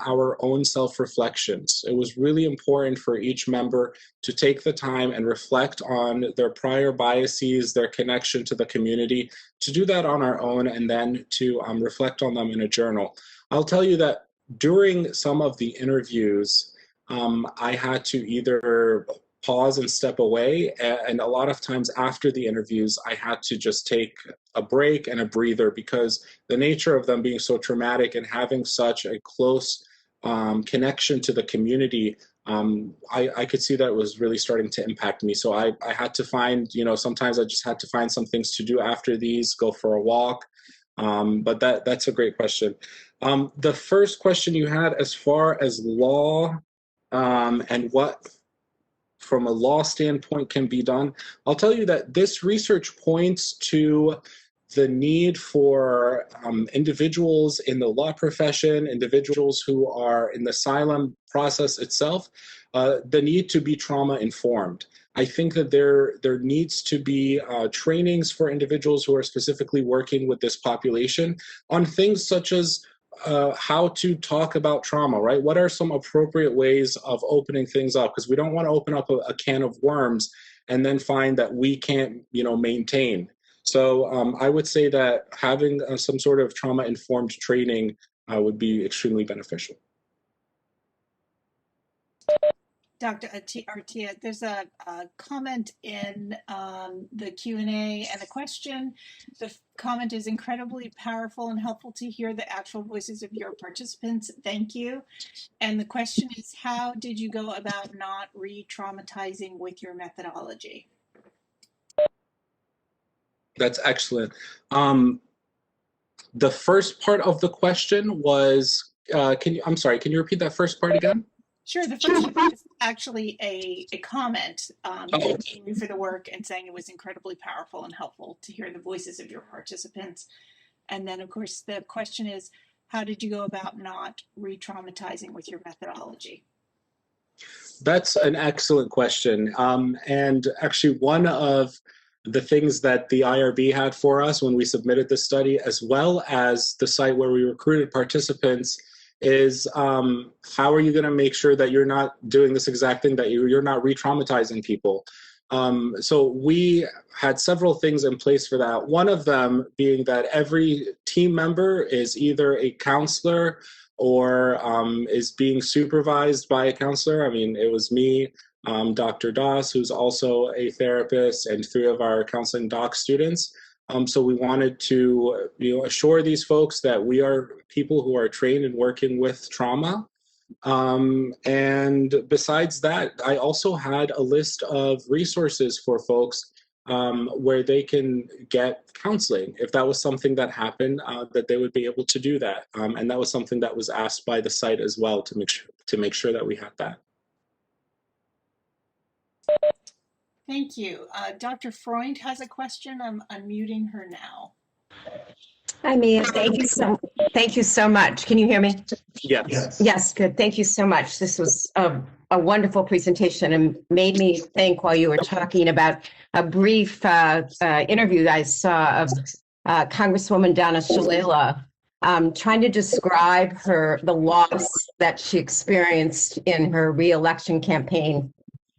our own self-reflections. It was really important for each member to take the time and reflect on their prior biases, their connection to the community, to do that on our own and then to reflect on them in a journal. I'll tell you that during some of the interviews, I had to either pause and step away. And a lot of times after the interviews, I had to just take a break and a breather because the nature of them being so traumatic and having such a close connection to the community, I could see that it was really starting to impact me. So I had to find, you know, sometimes I just had to find some things to do after these, go for a walk. But that's a great question. The first question you had as far as law and what from a law standpoint can be done. I'll tell you that this research points to the need for individuals in the law profession, individuals who are in the asylum process itself, the need to be trauma informed. I think that there needs to be trainings for individuals who are specifically working with this population on things such as how to talk about trauma, right? What are some appropriate ways of opening things up? Because we don't want to open up a can of worms and then find that we can't, maintain. So I would say that having some sort of trauma-informed training would be extremely beneficial. Dr. Attia, there's a comment in the Q&A and a question. The comment is incredibly powerful and helpful to hear the actual voices of your participants. Thank you. And the question is, how did you go about not re-traumatizing with your methodology? That's excellent. The first part of the question was, I'm sorry, can you repeat that first part again? Sure. The first one is actually a comment thanking you for the work and saying it was incredibly powerful and helpful to hear the voices of your participants. And then, of course, the question is, how did you go about not re-traumatizing with your methodology? That's an excellent question. And actually, one of the things that the IRB had for us when we submitted the study, as well as the site where we recruited participants, is how are you going to make sure that you're not doing this exact thing, that you're not re-traumatizing people? So we had several things in place for that. One of them being that every team member is either a counselor or is being supervised by a counselor. I mean, it was me, Dr. Das, who's also a therapist, and 3 of our counseling doc students. So we wanted to assure these folks that we are people who are trained in working with trauma. And besides that, I also had a list of resources for folks where they can get counseling. If that was something that happened, that they would be able to do that. And that was something that was asked by the site as well to make sure that we had that. Thank you. Dr. Freund has a question. I'm unmuting her now. Hi, Mia. Thank you so much. Can you hear me? Yes. Yes, good. Thank you so much. This was a wonderful presentation and made me think while you were talking about a brief interview I saw of Congresswoman Donna Shalala trying to describe the loss that she experienced in her re-election campaign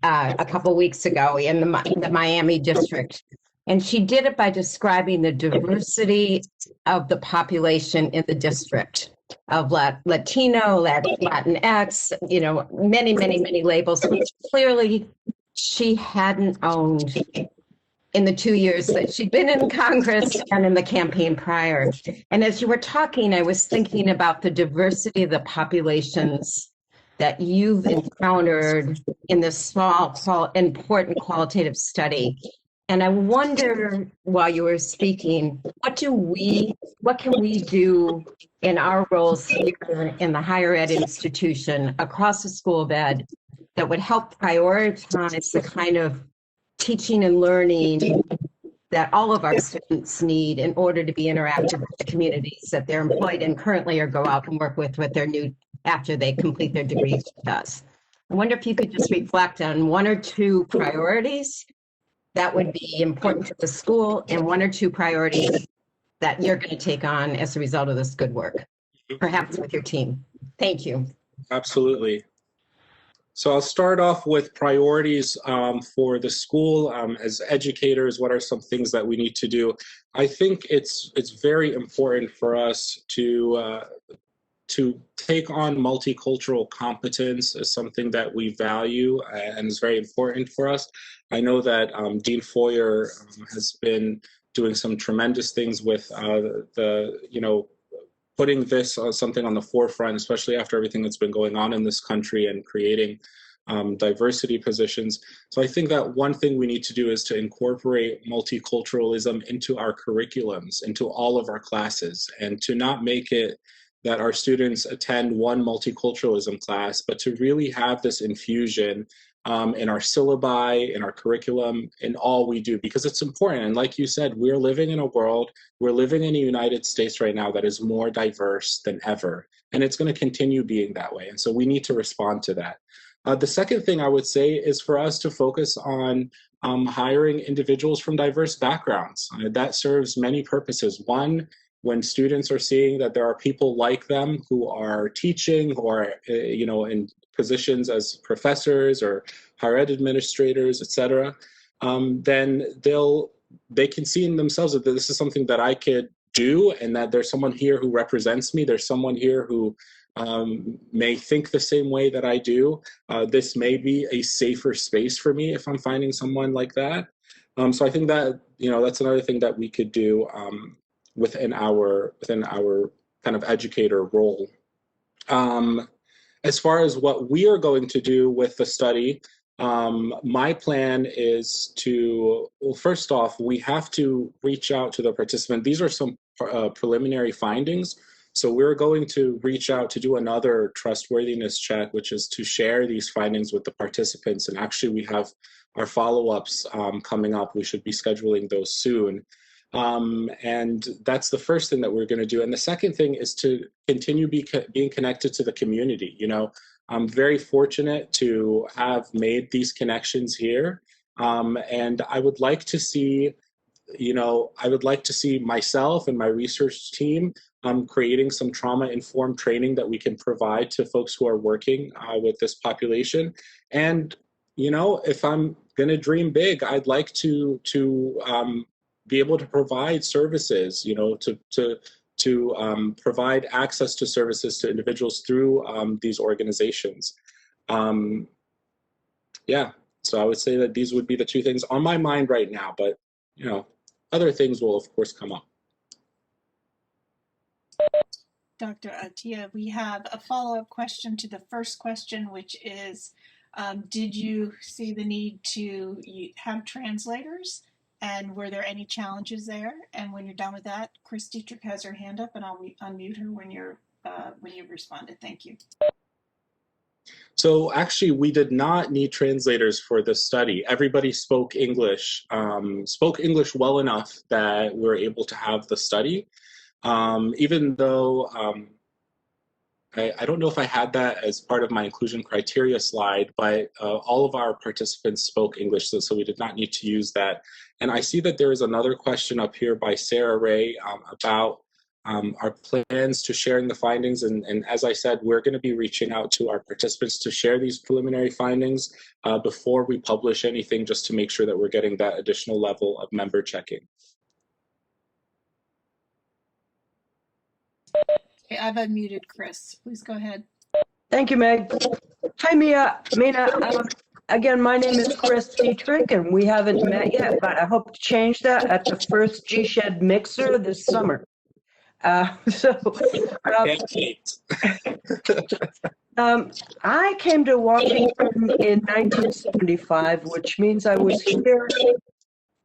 a couple of weeks ago in the Miami district. And she did it by describing the diversity of the population in the district of Latino, Latinx, many, many, many labels, which clearly she hadn't owned in the 2 years that she'd been in Congress and in the campaign prior. And as you were talking, I was thinking about the diversity of the populations that you've encountered in this small, important qualitative study. And I wonder, while you were speaking, what can we do in our roles here in the higher ed institution across the School of Ed that would help prioritize the kind of teaching and learning that all of our students need in order to be interactive with the communities that they're employed in currently or go out and work with their new after they complete their degrees with us. I wonder if you could just reflect on 1 or 2 priorities that would be important to the school and 1 or 2 priorities that you're going to take on as a result of this good work, perhaps with your team. Thank you. Absolutely. So I'll start off with priorities for the school. As educators, what are some things that we need to do? I think it's very important for us to take on multicultural competence as something that we value and is very important for us. I know that Dean Foyer has been doing some tremendous things with putting this something on the forefront, especially after everything that's been going on in this country and creating diversity positions. So I think that one thing we need to do is to incorporate multiculturalism into our curriculums, into all of our classes, and to not make it that our students attend one multiculturalism class, but to really have this infusion in our syllabi, in our curriculum, in all we do, because it's important. And like you said, we're living in a world, we're living in a United States right now that is more diverse than ever. And it's going to continue being that way. And so we need to respond to that. The second thing I would say is for us to focus on hiring individuals from diverse backgrounds. That serves many purposes. One, when students are seeing that there are people like them who are teaching, who are in positions as professors or higher ed administrators, et cetera, then they can see in themselves that this is something that I could do, and that there's someone here who represents me. There's someone here who may think the same way that I do. This may be a safer space for me if I'm finding someone like that. So I think that that's another thing that we could do within our kind of educator role. As far as what we are going to do with the study, my plan is to, well, first off, we have to reach out to the participant. These are some preliminary findings. So we're going to reach out to do another trustworthiness check, which is to share these findings with the participants. And actually we have our follow-ups coming up. We should be scheduling those soon. And that's the first thing that we're going to do. And the second thing is to continue being connected to the community. I'm very fortunate to have made these connections here. And I would like to see, myself and my research team creating some trauma-informed training that we can provide to folks who are working with this population. And, if I'm going to dream big, I'd like to be able to provide services, to provide access to services to individuals through these organizations. Yeah, so I would say that these would be the two things on my mind right now, but other things will of course come up. Dr. Attia, we have a follow-up question to the first question, which is, did you see the need to have translators? And were there any challenges there? And when you're done with that, Chris Dietrich has her hand up, and I'll unmute her when you've responded. Thank you. So actually, we did not need translators for this study. Everybody spoke English well enough that we're able to have the study. Even though I don't know if I had that as part of my inclusion criteria slide, but all of our participants spoke English, so we did not need to use that. And I see that there is another question up here by Sarah Ray about our plans to sharing the findings. And as I said, we're going to be reaching out to our participants to share these preliminary findings before we publish anything, just to make sure that we're getting that additional level of member checking. Okay, I've unmuted Chris. Please go ahead. Thank you, Meg. Hi, Mina. Again, my name is Chris Dietrich, and we haven't met yet, but I hope to change that at the first GSEHD mixer this summer. I came to Washington in 1975, which means I was here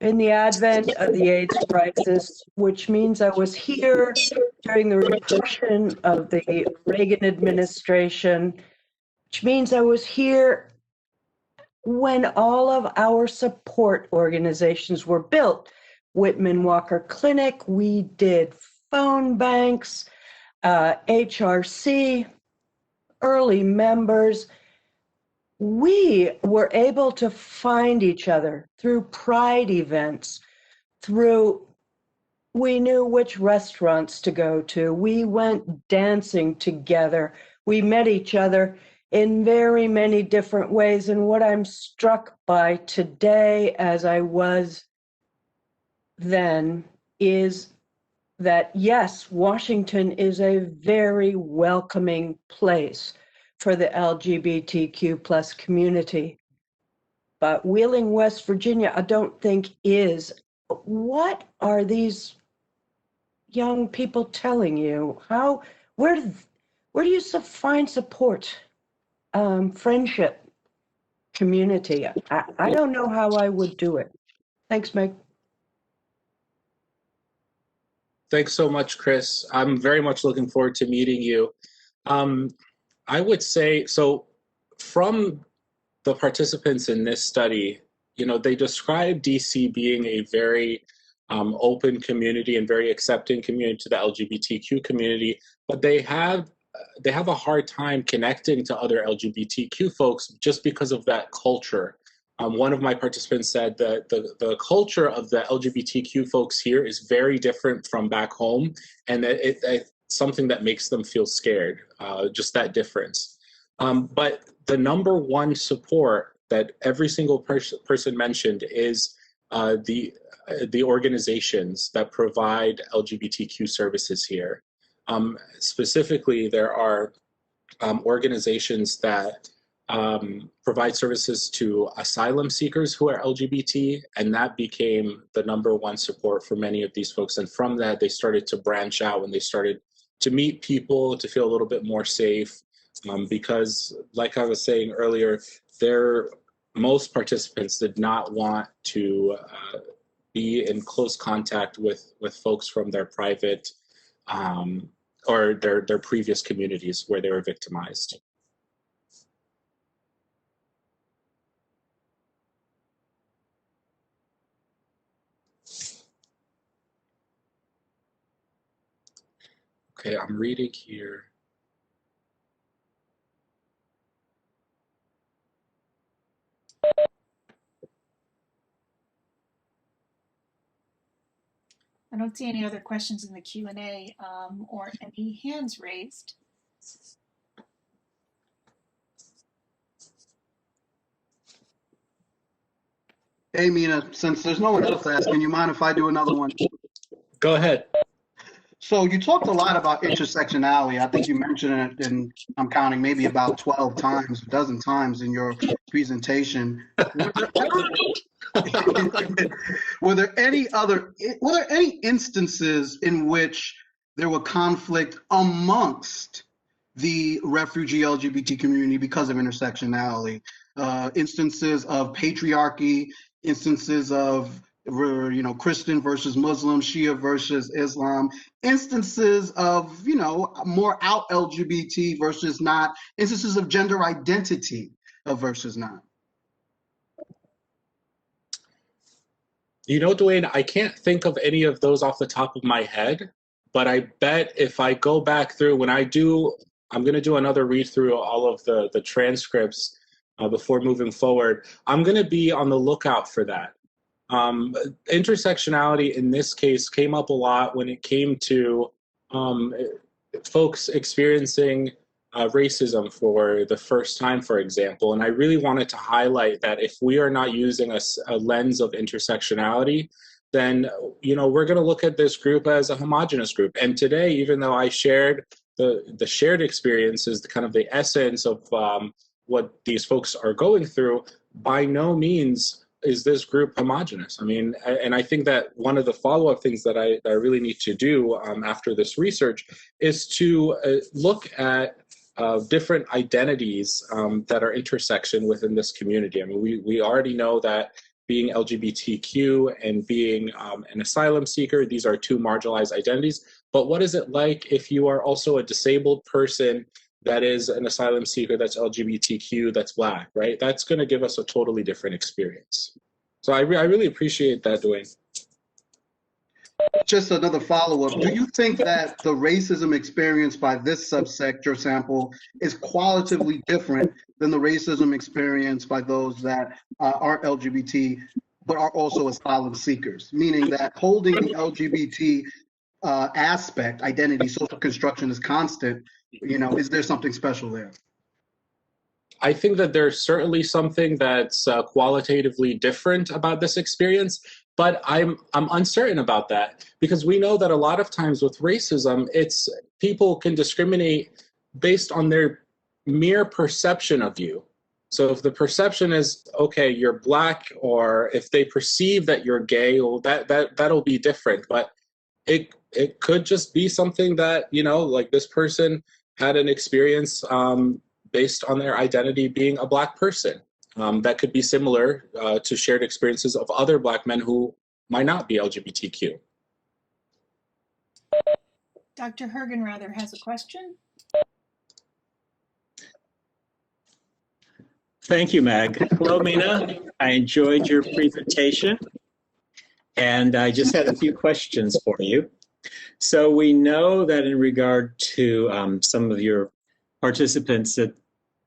in the advent of the AIDS crisis, which means I was here during the repression of the Reagan administration, which means I was here when all of our support organizations were built. Whitman Walker Clinic, we did phone banks, HRC, early members. We were able to find each other through pride events, we knew which restaurants to go to. We went dancing together. We met each other in very many different ways. And what I'm struck by today, as I was then, is that yes, Washington is a very welcoming place for the LGBTQ plus community. But Wheeling, West Virginia, I don't think is. What are these young people telling you? Where do you find support, friendship, community? I don't know how I would do it. Thanks, Meg. Thanks so much, Chris. I'm very much looking forward to meeting you. I would say, so from the participants in this study, they describe DC being a very open community and very accepting community to the LGBTQ community, but they have a hard time connecting to other LGBTQ folks just because of that culture. One of my participants said that the culture of the LGBTQ folks here is very different from back home, and that it's something that makes them feel scared, just that difference. But the number one support that every single person mentioned is the organizations that provide LGBTQ services here. Specifically, there are organizations that provide services to asylum seekers who are LGBT, and that became the number one support for many of these folks. And from that, they started to branch out and they started to meet people to feel a little bit more safe, because, like I was saying earlier, most participants did not want to be in close contact with folks from their private or their previous communities where they were victimized. Okay, I'm reading here. I don't see any other questions in the Q&A or any hands raised. Hey, Mina, since there's no one else asking, you mind if I do another one? Go ahead. So you talked a lot about intersectionality. I think you mentioned it, and I'm counting maybe about 12 times, a dozen times in your presentation. Were there any instances in which there were conflict amongst the refugee LGBT community because of intersectionality? Instances of patriarchy, instances of Christian versus Muslim, Shia versus Islam, instances of more out LGBT versus not, instances of gender identity versus not. Dwayne, I can't think of any of those off the top of my head, but I bet if I go back through, I'm going to do another read through all of the transcripts before moving forward. I'm going to be on the lookout for that. Intersectionality in this case came up a lot when it came to folks experiencing racism for the first time, for example. And I really wanted to highlight that if we are not using a lens of intersectionality, then we're going to look at this group as a homogenous group. And today, even though I shared the shared experiences, the kind of the essence of what these folks are going through, by no means is this group homogenous. I mean, and I think that one of the follow-up things that I really need to do after this research is to look at different identities that are intersection within this community. I mean, we already know that being LGBTQ and being an asylum seeker, these are two marginalized identities. But what is it like if you are also a disabled person that is an asylum seeker, that's LGBTQ, that's Black, right? That's going to give us a totally different experience. So I really appreciate that, Dwayne. Just another follow-up. Do you think that the racism experienced by this subsector sample is qualitatively different than the racism experienced by those that aren't LGBT but are also asylum seekers? Meaning that holding the LGBT aspect, identity, social construction is constant, is there something special there? I think that there's certainly something that's qualitatively different about this experience, but I'm uncertain about that, because we know that a lot of times with racism, it's people can discriminate based on their mere perception of you. So if the perception is, okay, you're Black, or if they perceive that you're gay, well, that'll be different. But it could just be something that, like this person had an experience based on their identity being a Black person. That could be similar to shared experiences of other Black men who might not be LGBTQ. Dr. Hergenrather has a question. Thank you, Meg. Hello, Mina. I enjoyed your presentation, and I just had a few questions for you. So we know that in regard to some of your participants that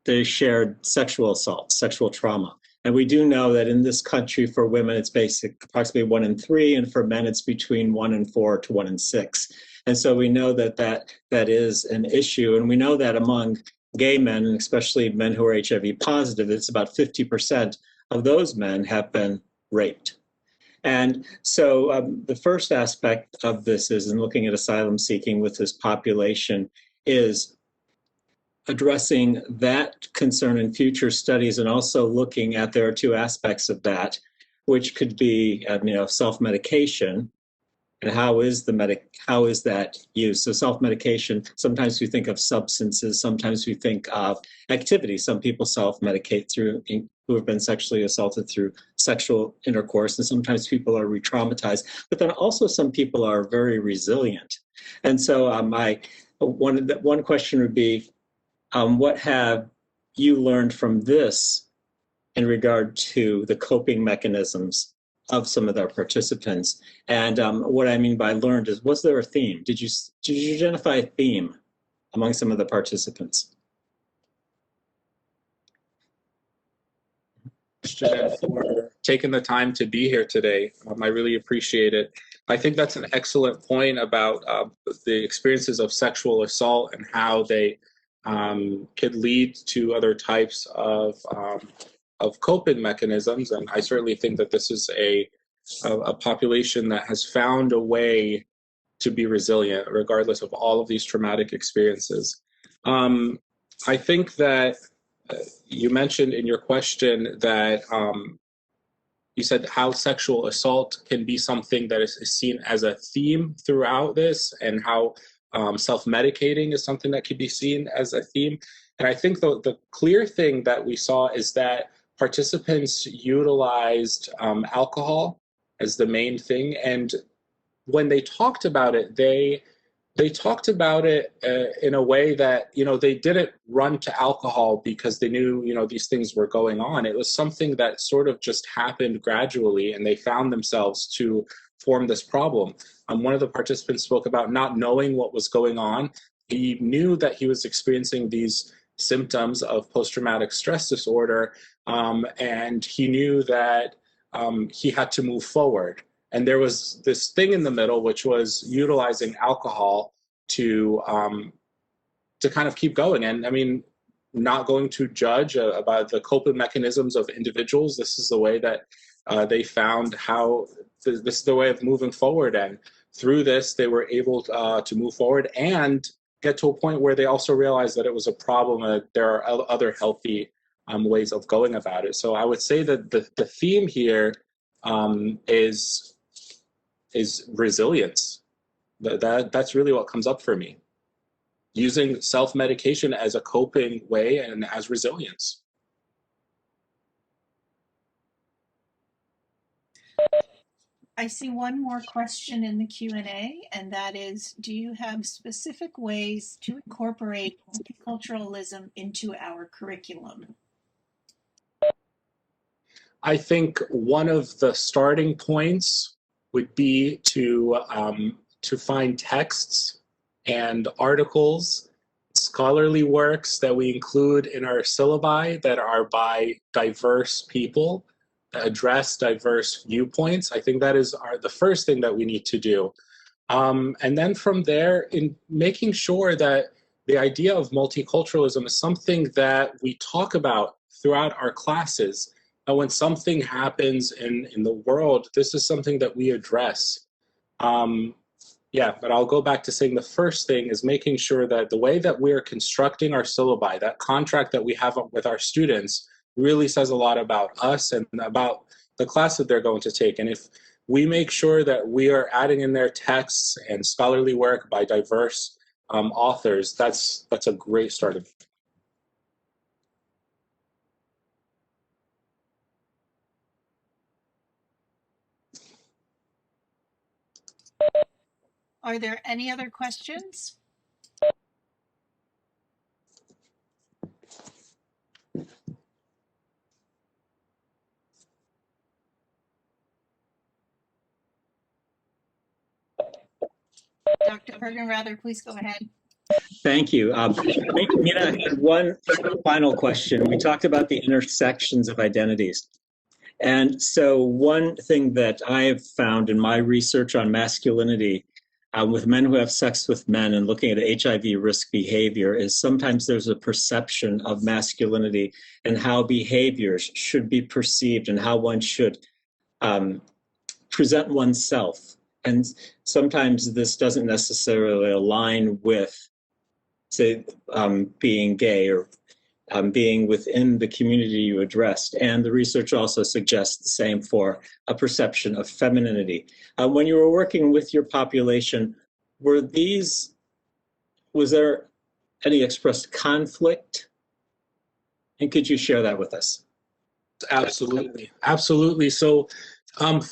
they shared sexual assault, sexual trauma. And we do know that in this country for women, it's approximately 1 in 3, and for men, it's between 1 in 4 to 1 in 6. And so we know that that is an issue. And we know that among gay men, and especially men who are HIV positive, it's about 50% of those men have been raped. And so the first aspect of this is, in looking at asylum seeking with this population, is addressing that concern in future studies, and also looking at, there are two aspects of that, which could be self-medication, and how is that used? So self-medication, sometimes we think of substances, sometimes we think of activities. Some people self-medicate who have been sexually assaulted through sexual intercourse, and sometimes people are re-traumatized, but then also some people are very resilient. And so one question would be, what have you learned from this in regard to the coping mechanisms of some of our participants? And what I mean by learned is, was there a theme? Did you identify a theme among some of the participants? For taking the time to be here today. I really appreciate it. I think that's an excellent point about the experiences of sexual assault and how they could lead to other types of coping mechanisms. And I certainly think that this is a population that has found a way to be resilient, regardless of all of these traumatic experiences. I think that you mentioned in your question that you said how sexual assault can be something that is seen as a theme throughout this, and how self-medicating is something that can be seen as a theme. And I think the clear thing that we saw is that participants utilized alcohol as the main thing. And when they talked about it, they talked about it in a way that, they didn't run to alcohol because they knew, these things were going on. It was something that sort of just happened gradually, and they found themselves to form this problem. One of the participants spoke about not knowing what was going on. He knew that he was experiencing these symptoms of post-traumatic stress disorder, and he knew that he had to move forward. And there was this thing in the middle, which was utilizing alcohol to kind of keep going. And I mean, not going to judge about the coping mechanisms of individuals. This is the way that they found how this is the way of moving forward. And through this, they were able to move forward and get to a point where they also realized that it was a problem, that there are other healthy ways of going about it. So I would say that the theme here is resilience. That's really what comes up for me. Using self-medication as a coping way and as resilience. I see one more question in the Q&A, and that is, do you have specific ways to incorporate multiculturalism into our curriculum? I think one of the starting points would be to find texts and articles, scholarly works that we include in our syllabi that are by diverse people, that address diverse viewpoints. I think that is the first thing that we need to do. And then from there, in making sure that the idea of multiculturalism is something that we talk about throughout our classes. And when something happens in the world, this is something that we address. But I'll go back to saying the first thing is making sure that the way that we are constructing our syllabi, that contract that we have with our students, really says a lot about us and about the class that they're going to take. And if we make sure that we are adding in their texts and scholarly work by diverse authors, that's a great starting point. Are there any other questions? Dr. Bergenrather, please go ahead. Thank you. Mina, I had one final question. We talked about the intersections of identities. And so one thing that I have found in my research on masculinity with men who have sex with men and looking at HIV risk behavior is sometimes there's a perception of masculinity and how behaviors should be perceived and how one should present oneself. And sometimes this doesn't necessarily align with, say, being gay or being within the community you addressed. And the research also suggests the same for a perception of femininity. When you were working with your population, was there any expressed conflict? And could you share that with us? Absolutely. Absolutely. So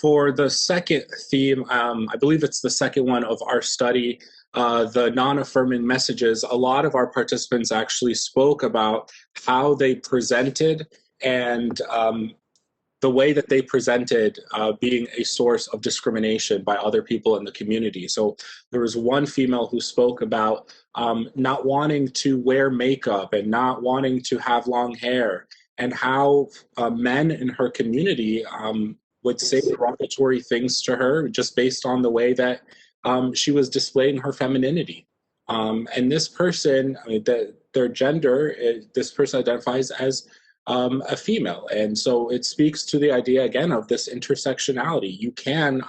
for the second theme, I believe it's the second one of our study, the non-affirming messages, a lot of our participants actually spoke about how they presented and the way that they presented being a source of discrimination by other people in the community. So there was one female who spoke about not wanting to wear makeup and not wanting to have long hair, and how men in her community would say derogatory things to her just based on the way that she was displaying her femininity. And this person, I mean, their gender, this person identifies as a female. And so it speaks to the idea, again, of this intersectionality. You can,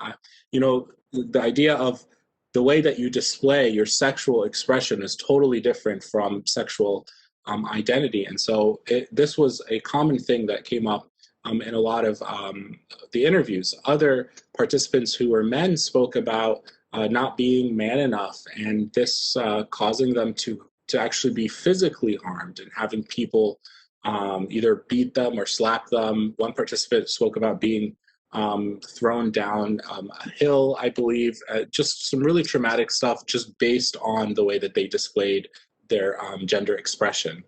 the idea of the way that you display your sexual expression is totally different from sexual identity. And so this was a common thing that came up in a lot of the interviews. Other participants who were men spoke about not being man enough, and this causing them to actually be physically harmed and having people either beat them or slap them. One participant spoke about being thrown down a hill, I believe, just some really traumatic stuff just based on the way that they displayed their gender expression.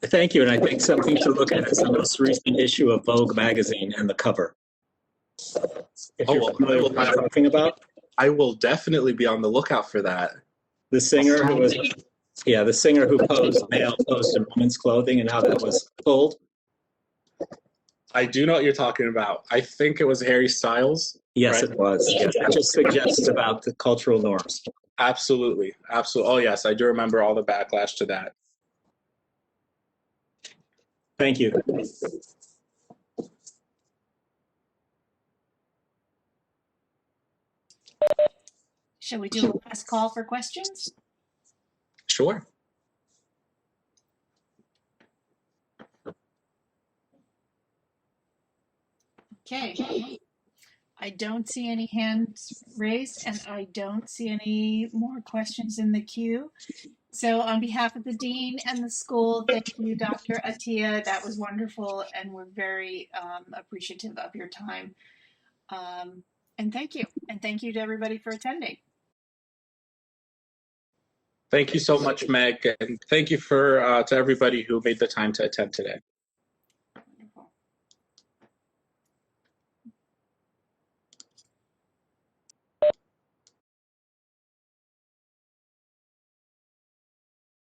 Thank you. And I think something to look at is the most recent issue of Vogue magazine and the cover. If you're familiar with what I'm talking about. I will definitely be on the lookout for that. The singer who was, the singer who posed in women's clothing and how that was pulled. I do know what you're talking about. I think it was Harry Styles. Yes, right? It was. Yes. It just suggests about the cultural norms. Absolutely. Absolutely. Oh, yes. I do remember all the backlash to that. Thank you. Shall we do a last call for questions? Sure. Okay. I don't see any hands raised, and I don't see any more questions in the queue. So on behalf of the Dean and the school, thank you, Dr. Attia. That was wonderful, and we're very appreciative of your time. And thank you. And thank you to everybody for attending. Thank you so much, Meg. And thank you to everybody who made the time to attend today.